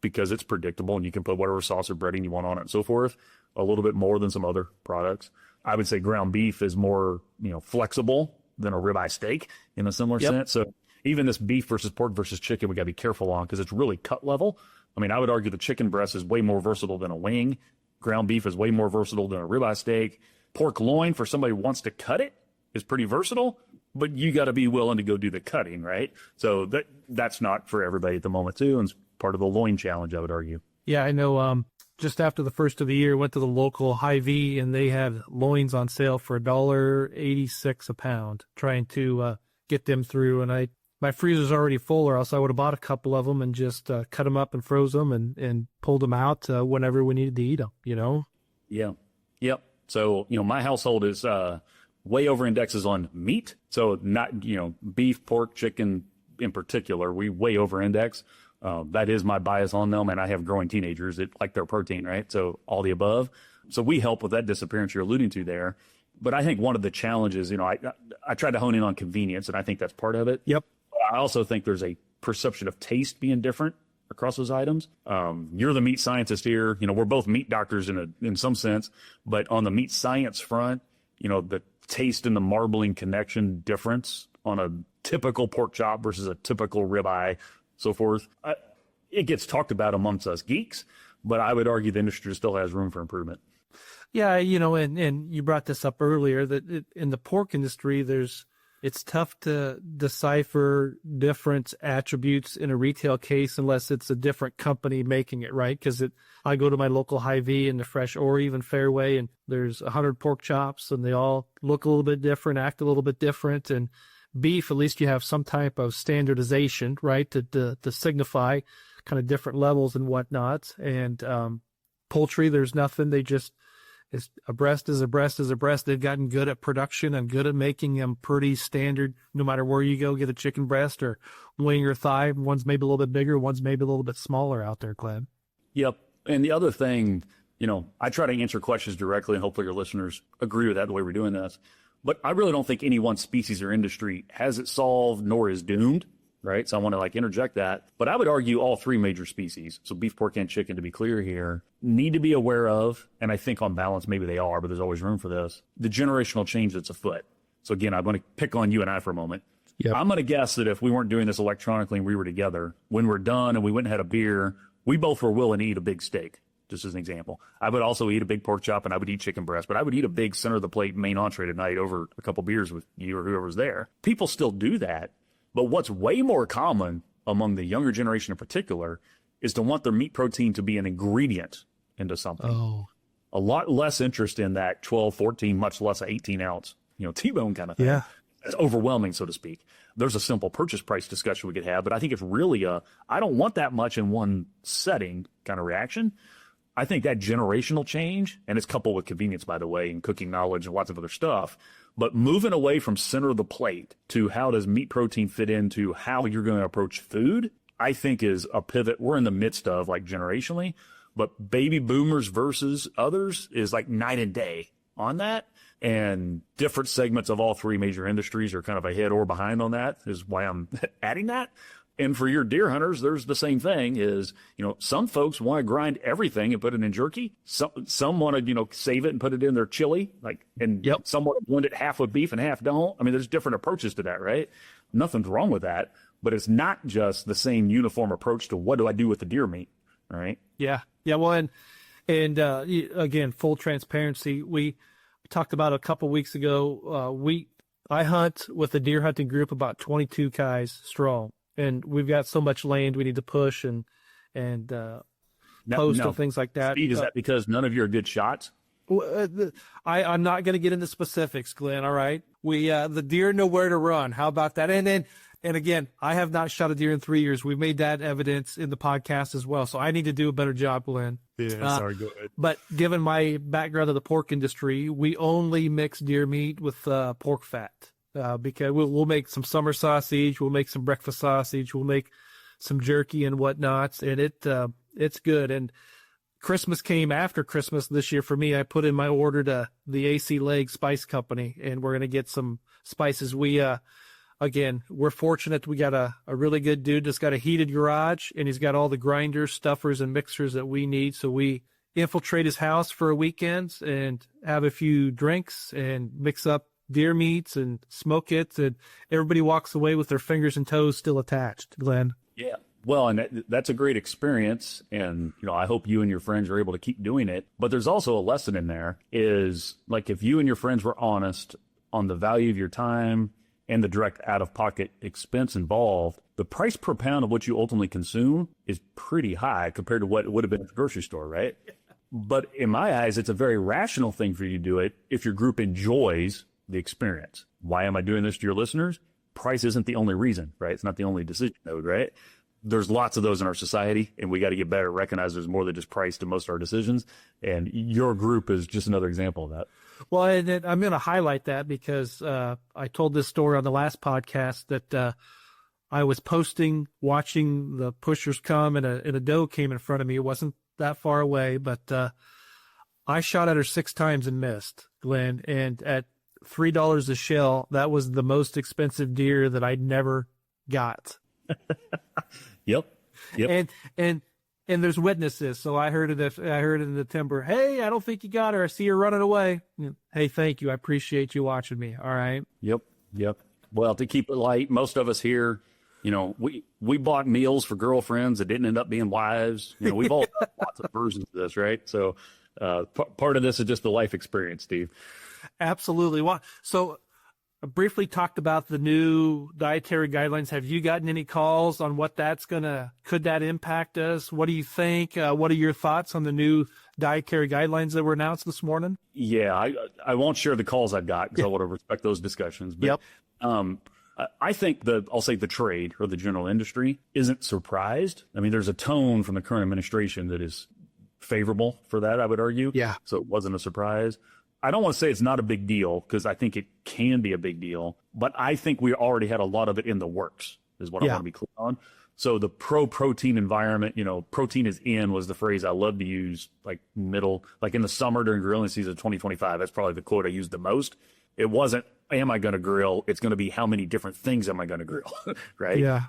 because it's predictable and you can put whatever sauce or breading you want on it and so forth, a little bit more than some other products. I would say ground beef is more, flexible than a ribeye steak in a similar sense. So even this beef versus pork versus chicken, we got to be careful on because it's really cut level. I mean, I would argue the chicken breast is way more versatile than a wing. Ground beef is way more versatile than a ribeye steak. Pork loin, for somebody who wants to cut it, is pretty versatile, but you got to be willing to go do the cutting, right? So that's not for everybody at the moment too, and it's part of the loin challenge, I would argue. Yeah, I know. Just after the first of the year, went to the local Hy-Vee and they had loins on sale for $1.86 a pound, trying to get them through. And my freezer's already full, or else I would have bought a couple of them and just cut them up and froze them and pulled them out whenever we needed to eat them, Yeah. Yep. So, my household is way over indexes on meat. So not, beef, pork, chicken in particular, we way over index. That is my bias on them. And I have growing teenagers that like their protein, right? So all the above. So we help with that disappearance you're alluding to there. But I think one of the challenges, I tried to hone in on convenience, and I think that's part of it. Yep. I also think there's a perception of taste being different across those items. You're the meat scientist here. We're both meat doctors in some sense, but on the meat science front, the taste and the marbling connection difference on a typical pork chop versus a typical ribeye, so forth. It gets talked about amongst us geeks, but I would argue the industry still has room for improvement. Yeah, and you brought this up earlier that in the pork industry, it's tough to decipher different attributes in a retail case unless it's a different company making it, right? Because I go to my local Hy-Vee in the Fresh or even Fairway, and there's 100 pork chops, and they all look a little bit different, act a little bit different. And beef, at least you have some type of standardization, right, to signify kind of different levels and whatnot. And poultry, there's nothing. They just a breast is a breast is a breast. They've gotten good at production and good at making them pretty standard. No matter where you go, get a chicken breast or wing or thigh. One's maybe a little bit bigger, one's maybe a little bit smaller out there, Glynn. Yep. And the other thing, I try to answer questions directly, and hopefully your listeners agree with that the way we're doing this. But I really don't think any one species or industry has it solved nor is doomed, right? So I want to interject that. But I would argue all three major species, so beef, pork, and chicken, to be clear here, need to be aware of, and I think on balance maybe they are, but there's always room for this, the generational change that's afoot. So again, I'm going to pick on you and I for a moment. Yep. I'm going to guess that if we weren't doing this electronically and we were together, when we're done and we went and had a beer, we both were willing to eat a big steak, just as an example. I would also eat a big pork chop and I would eat chicken breast, but I would eat a big center of the plate main entree tonight over a couple beers with you or whoever's there. People still do that. But what's way more common among the younger generation in particular is to want their meat protein to be an ingredient into something. Oh. A lot less interest in that 12, 14, much less an 18 ounce, T-bone kind of thing. Yeah. It's overwhelming, so to speak. There's a simple purchase price discussion we could have, but I think it's really I don't want that much in one setting kind of reaction. I think that generational change, and it's coupled with convenience, by the way, and cooking knowledge and lots of other stuff, but moving away from center of the plate to how does meat protein fit into how you're going to approach food, I think is a pivot we're in the midst of, generationally. But baby boomers versus others is like night and day on that. And different segments of all three major industries are kind of ahead or behind on that, is why I'm adding that. And for your deer hunters, there's the same thing is, some folks want to grind everything and put it in jerky. Some want to, save it and put it in their chili, some want to blend it half with beef and half don't. I mean, there's different approaches to that, right? Nothing's wrong with that, but it's not just the same uniform approach to what do I do with the deer meat, right? Yeah. Yeah. Well, and again, full transparency. We talked about a couple weeks ago. I hunt with a deer hunting group about 22 guys strong. And we've got so much land we need to push and post and things like that. Steve, is that because none of you are good shots? I'm not going to get into specifics, Glynn. All right, the deer know where to run. How about that? And again, I have not shot a deer in 3 years. We've made that evidence in the podcast as well. So I need to do a better job, Glynn. Yeah, sorry, go ahead. But given my background of the pork industry, we only mix deer meat with pork fat. Because we'll make some summer sausage, we'll make some breakfast sausage, we'll make some jerky and whatnot, and it's good. And Christmas came after Christmas this year for me. I put in my order to the AC Leg Spice Company, and we're gonna get some spices. We're fortunate. We got a really good dude that's got a heated garage, and he's got all the grinders, stuffers, and mixers that we need. So we infiltrate his house for a weekend and have a few drinks and mix up deer meats and smoke it, and everybody walks away with their fingers and toes still attached, Glenn. Yeah. Well, and that's a great experience. And, I hope you and your friends are able to keep doing it. But there's also a lesson in there is like, if you and your friends were honest on the value of your time and the direct out-of-pocket expense involved, the price per pound of what you ultimately consume is pretty high compared to what it would have been at the grocery store, right? But in my eyes, it's a very rational thing for you to do it if your group enjoys the experience. Why am I doing this to your listeners? Price isn't the only reason, right? It's not the only decision node, right? There's lots of those in our society, and we got to get better at recognize there's more than just price to most of our decisions. And your group is just another example of that. Well, and I'm going to highlight that because I told this story on the last podcast that I was watching the pushers come, and a doe came in front of me. It wasn't that far away, but I shot at her 6 times and missed, Glenn. And at $3 a shell, that was the most expensive deer that I'd never got. Yep. And there's witnesses. So I heard it in the timber. Hey, I don't think you got her. I see her running away. Hey, thank you. I appreciate you watching me. All right. Yep. Well, to keep it light, most of us here, we bought meals for girlfriends that didn't end up being wives. We've all got lots of versions of this, right? So part of this is just the life experience, Steve. Absolutely. Well, so I briefly talked about the new dietary guidelines. Have you gotten any calls on what could that impact us? What do you think? What are your thoughts on the new dietary guidelines that were announced this morning? Yeah, I won't share the calls I've got because I want to respect those discussions. But, I think I'll say the trade or the general industry isn't surprised. I mean, there's a tone from the current administration that is favorable for that, I would argue. Yeah. So it wasn't a surprise. I don't want to say it's not a big deal because I think it can be a big deal, but I think we already had a lot of it in the works is what I want to be clear on. So the pro-protein environment, protein is in was the phrase I love to use, like in the summer during grilling season of 2025. That's probably the quote I used the most. It wasn't, am I going to grill? It's going to be how many different things am I going to grill, right? Yeah.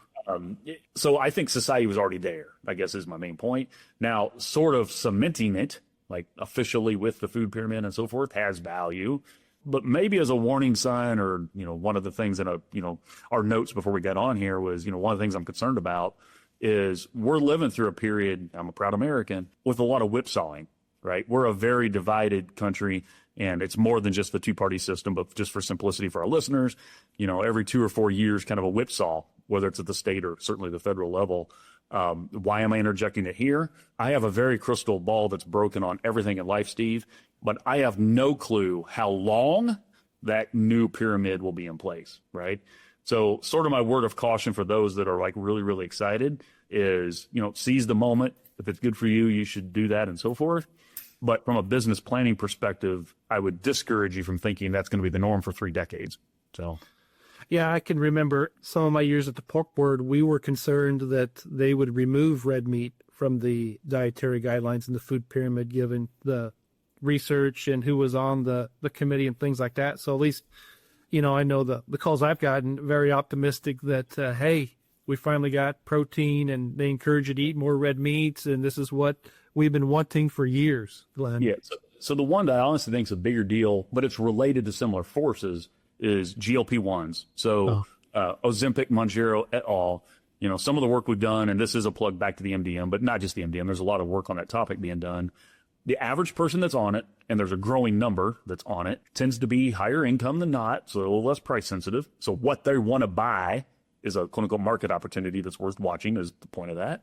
So I think society was already there, I guess is my main point. Now, sort of cementing it, like officially with the food pyramid and so forth, has value, but maybe as a warning sign or, one of the things in our notes before we got on here was, one of the things I'm concerned about is we're living through a period, I'm a proud American, with a lot of whipsawing, right? We're a very divided country, and it's more than just the two-party system, but just for simplicity for our listeners, every 2 or 4 years, kind of a whipsaw, whether it's at the state or certainly the federal level. Why am I interjecting it here? I have a very crystal ball that's broken on everything in life, Steve, but I have no clue how long that new pyramid will be in place, right? So sort of my word of caution for those that are like really, really excited is, seize the moment. If it's good for you, you should do that and so forth. But from a business planning perspective, I would discourage you from thinking that's going to be the norm for 3 decades. So. Yeah, I can remember some of my years at the pork board, we were concerned that they would remove red meat from the dietary guidelines and the food pyramid, given the research and who was on the committee and things like that. So at least, I know the calls I've gotten, very optimistic that, hey, we finally got protein, and they encourage you to eat more red meats, and this is what we've been wanting for years, Glenn. Yeah. So the one that I honestly think is a bigger deal, but it's related to similar forces, is GLP-1s. So Ozempic, Mounjaro et al., some of the work we've done, and this is a plug back to the MDM, but not just the MDM. There's a lot of work on that topic being done. The average person that's on it, and there's a growing number that's on it, tends to be higher income than not, so a little less price sensitive. So what they want to buy is a quote-unquote market opportunity that's worth watching, is the point of that.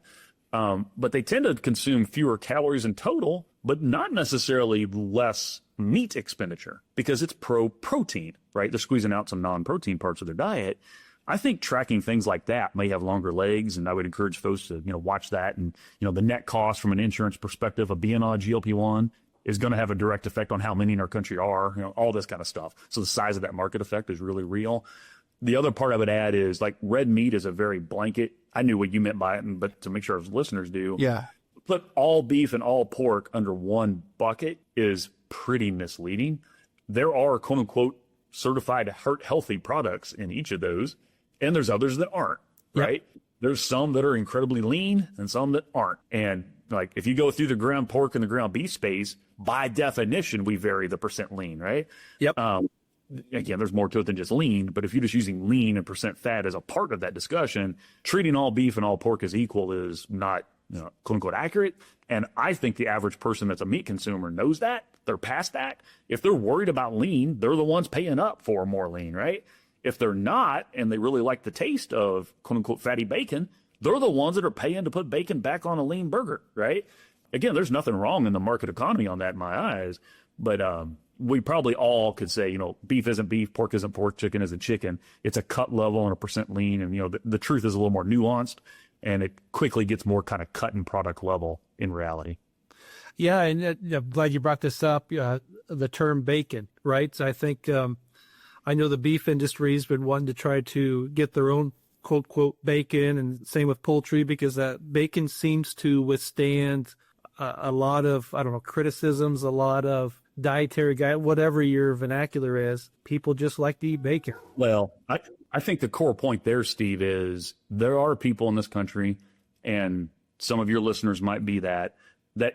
But they tend to consume fewer calories in total, but not necessarily less meat expenditure, because it's pro-protein, right? They're squeezing out some non-protein parts of their diet. I think tracking things like that may have longer legs, and I would encourage folks to, watch that. And, the net cost from an insurance perspective of being on a GLP-1 is going to have a direct effect on how many in our country are, all this kind of stuff. So the size of that market effect is really real. The other part I would add is, like, red meat is a very blanket. I knew what you meant by it, but to make sure our listeners do. Yeah. Put all beef and all pork under one bucket is pretty misleading. There are, quote unquote, certified heart healthy products in each of those, and there's others that aren't, right? Yep. There's some that are incredibly lean and some that aren't. And like, if you go through the ground pork and the ground beef space, by definition, we vary the percent lean, right? Yep. Again, there's more to it than just lean, but if you're just using lean and percent fat as a part of that discussion, treating all beef and all pork as equal is not, quote unquote, accurate. And I think the average person that's a meat consumer knows that. They're past that. If they're worried about lean, they're the ones paying up for more lean, right? If they're not, and they really like the taste of quote unquote fatty bacon, they're the ones that are paying to put bacon back on a lean burger, right? Again, there's nothing wrong in the market economy on that in my eyes, but we probably all could say, beef isn't beef, pork isn't pork, chicken isn't chicken. It's a cut level and a percent lean, and the truth is a little more nuanced, and it quickly gets more kind of cut and product level in reality. Yeah, and I'm glad you brought this up, the term bacon, right? So I think I know the beef industry has been wanting to try to get their own quote, quote, bacon, and same with poultry, because that bacon seems to withstand a lot of, criticisms, a lot of dietary guide, whatever your vernacular is. People just like to eat bacon. Well, I think the core point there, Steve, is there are people in this country, and some of your listeners might be that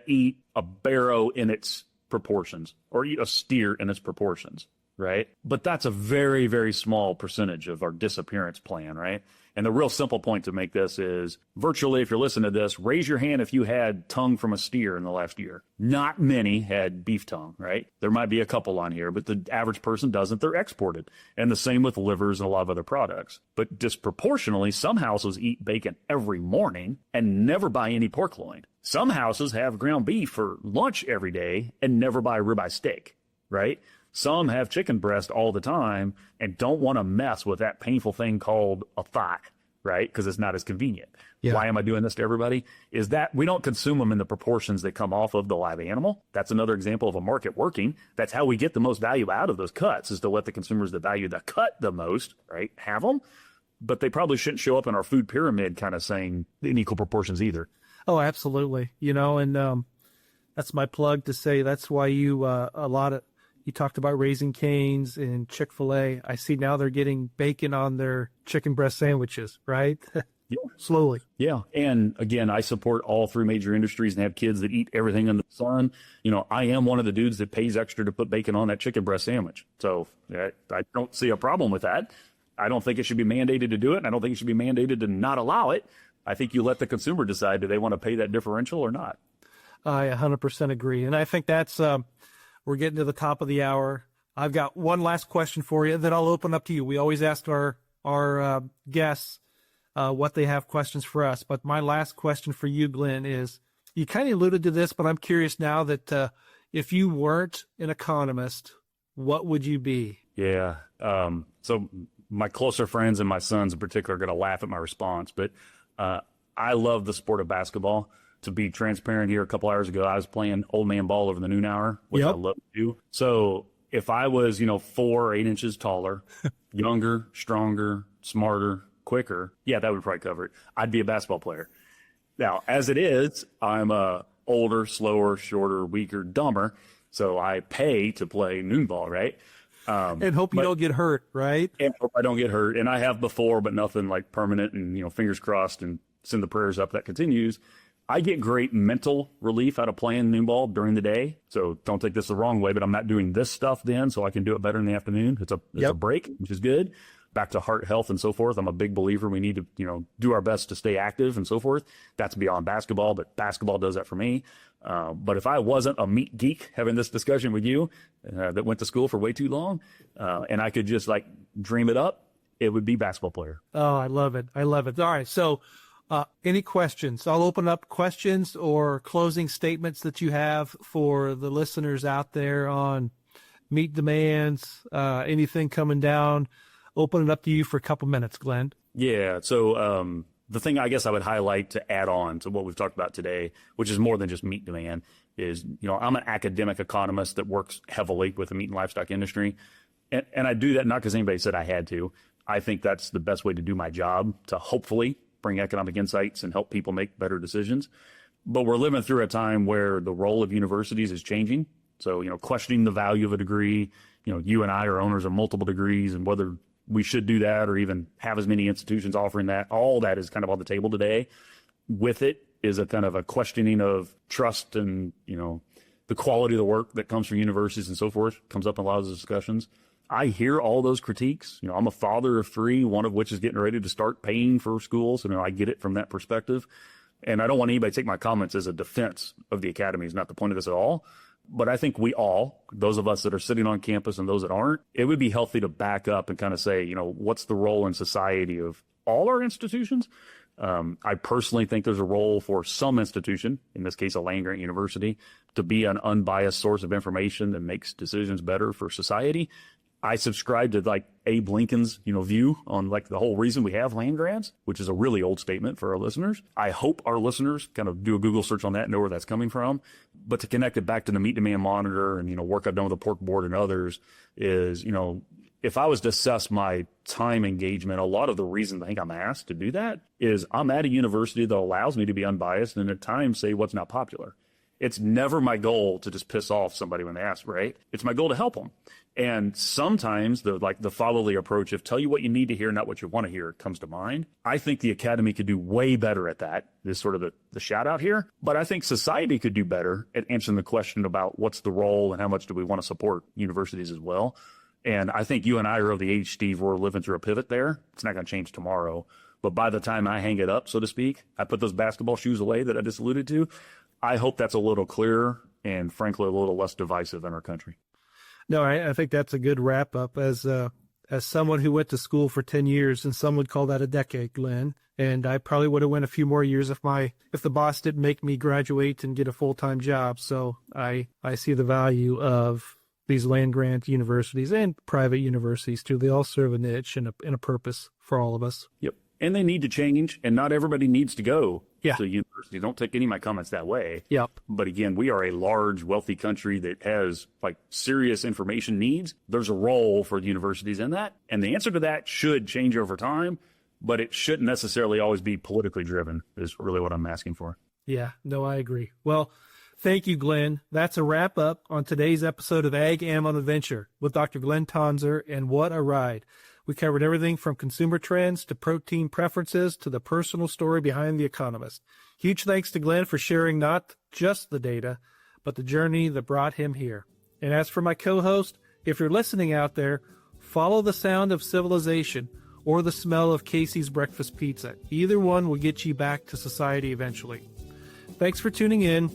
eat a barrow in its proportions or eat a steer in its proportions, right? But that's a very, very small percentage of our disappearance plan, right? And the real simple point to make this is, virtually, if you're listening to this, raise your hand if you had tongue from a steer in the last year. Not many had beef tongue, right? There might be a couple on here, but the average person doesn't. They're exported. And the same with livers and a lot of other products. But disproportionately, some houses eat bacon every morning and never buy any pork loin. Some houses have ground beef for lunch every day and never buy a ribeye steak, right? Some have chicken breast all the time and don't want to mess with that painful thing called a thigh, right? Because it's not as convenient. Yeah. Why am I doing this to everybody? Is that we don't consume them in the proportions that come off of the live animal. That's another example of a market working. That's how we get the most value out of those cuts, is to let the consumers that value the cut the most, right, have them. But they probably shouldn't show up in our food pyramid kind of saying in equal proportions either. Oh, absolutely. And that's my plug to say that's why you talked about Raising Cane's and Chick-fil-A. I see now they're getting bacon on their chicken breast sandwiches, right? Yeah. Slowly. Yeah. And again, I support all three major industries and have kids that eat everything under the sun. I am one of the dudes that pays extra to put bacon on that chicken breast sandwich. So I don't see a problem with that. I don't think it should be mandated to do it. And I don't think it should be mandated to not allow it. I think you let the consumer decide, do they want to pay that differential or not? I 100% agree. And I think that's, we're getting to the top of the hour. I've got one last question for you that I'll open up to you. We always ask our guests what they have questions for us. But my last question for you, Glynn, is, you kind of alluded to this, but I'm curious now that if you weren't an economist, what would you be? Yeah. So my closer friends and my sons in particular are going to laugh at my response, but I love the sport of basketball. To be transparent here, a couple hours ago, I was playing old man ball over the noon hour, which I love to do. So if I was, 4 or 8 inches taller, younger, stronger, smarter, quicker, yeah, that would probably cover it. I'd be a basketball player. Now, as it is, I'm older, slower, shorter, weaker, dumber. So I pay to play noon ball, right? And hope you don't get hurt, right? And hope I don't get hurt. And I have before, but nothing like permanent, and, fingers crossed and send the prayers up that continues. I get great mental relief out of playing noon ball during the day. So don't take this the wrong way, but I'm not doing this stuff then, so I can do it better in the afternoon. It's a break, which is good. Back to heart health and so forth. I'm a big believer we need to, do our best to stay active and so forth. That's beyond basketball, but basketball does that for me. But if I wasn't a meat geek having this discussion with you that went to school for way too long, and I could just like dream it up, it would be basketball player. Oh, I love it. I love it. All right. So any questions? I'll open up questions or closing statements that you have for the listeners out there on meat demands, anything coming down. Open it up to you for a couple minutes, Glynn. Yeah. So the thing I guess I would highlight to add on to what we've talked about today, which is more than just meat demand, is, I'm an academic economist that works heavily with the meat and livestock industry. And I do that not because anybody said I had to. I think that's the best way to do my job, to hopefully bring economic insights and help people make better decisions. But we're living through a time where the role of universities is changing. So, questioning the value of a degree, you and I are owners of multiple degrees, and whether we should do that or even have as many institutions offering that, all that is kind of on the table today. With it is a kind of a questioning of trust and, the quality of the work that comes from universities and so forth comes up in a lot of the discussions. I hear all those critiques. I'm a father of 3, one of which is getting ready to start paying for school. So, I get it from that perspective. And I don't want anybody to take my comments as a defense of the academy. It's not the point of this at all. But I think we all, those of us that are sitting on campus and those that aren't, it would be healthy to back up and kind of say, what's the role in society of all our institutions? I personally think there's a role for some institution, in this case, a land-grant university, to be an unbiased source of information that makes decisions better for society. I subscribe to like Abe Lincoln's, view on like the whole reason we have land grants, which is a really old statement for our listeners. I hope our listeners kind of do a Google search on that and know where that's coming from. But to connect it back to the meat demand monitor and, work I've done with the pork board and others is, if I was to assess my time engagement, a lot of the reason I think I'm asked to do that is I'm at a university that allows me to be unbiased and at times say what's not popular. It's never my goal to just piss off somebody when they ask, right? It's my goal to help them. And sometimes the fatherly approach of tell you what you need to hear, not what you want to hear, comes to mind. I think the academy could do way better at that. This is sort of the shout out here. But I think society could do better at answering the question about what's the role and how much do we want to support universities as well. And I think you and I are of the age, Steve, we're living through a pivot there. It's not going to change tomorrow. But by the time I hang it up, so to speak, I put those basketball shoes away that I just alluded to. I hope that's a little clearer and, frankly, a little less divisive in our country. No, I think that's a good wrap up. As someone who went to school for 10 years, and some would call that a decade, Glynn, and I probably would have went a few more years if the boss didn't make me graduate and get a full-time job. So I see the value of these land-grant universities and private universities too. They all serve a niche and a purpose for all of us. Yep. And they need to change, and not everybody needs to go to university. Don't take any of my comments that way. Yep. But again, we are a large, wealthy country that has like serious information needs. There's a role for the universities in that. And the answer to that should change over time, but it shouldn't necessarily always be politically driven, is really what I'm asking for. Yeah, no, I agree. Well, thank you, Glynn. That's a wrap up on today's episode of Ag Ammo Adventure with Dr. Glynn Tonsor, and what a ride. We covered everything from consumer trends to protein preferences to the personal story behind the economist. Huge thanks to Glynn for sharing not just the data, but the journey that brought him here. And as for my co-host, if you're listening out there, follow the sound of civilization or the smell of Casey's breakfast pizza. Either one will get you back to society eventually. Thanks for tuning in.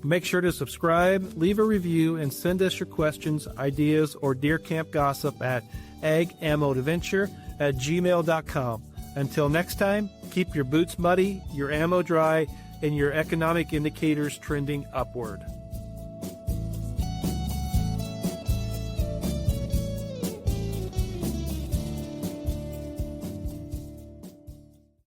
Make sure to subscribe, leave a review, and send us your questions, ideas, or deer camp gossip at agammoadventure@gmail.com. Until next time, keep your boots muddy, your ammo dry, and your economic indicators trending upward.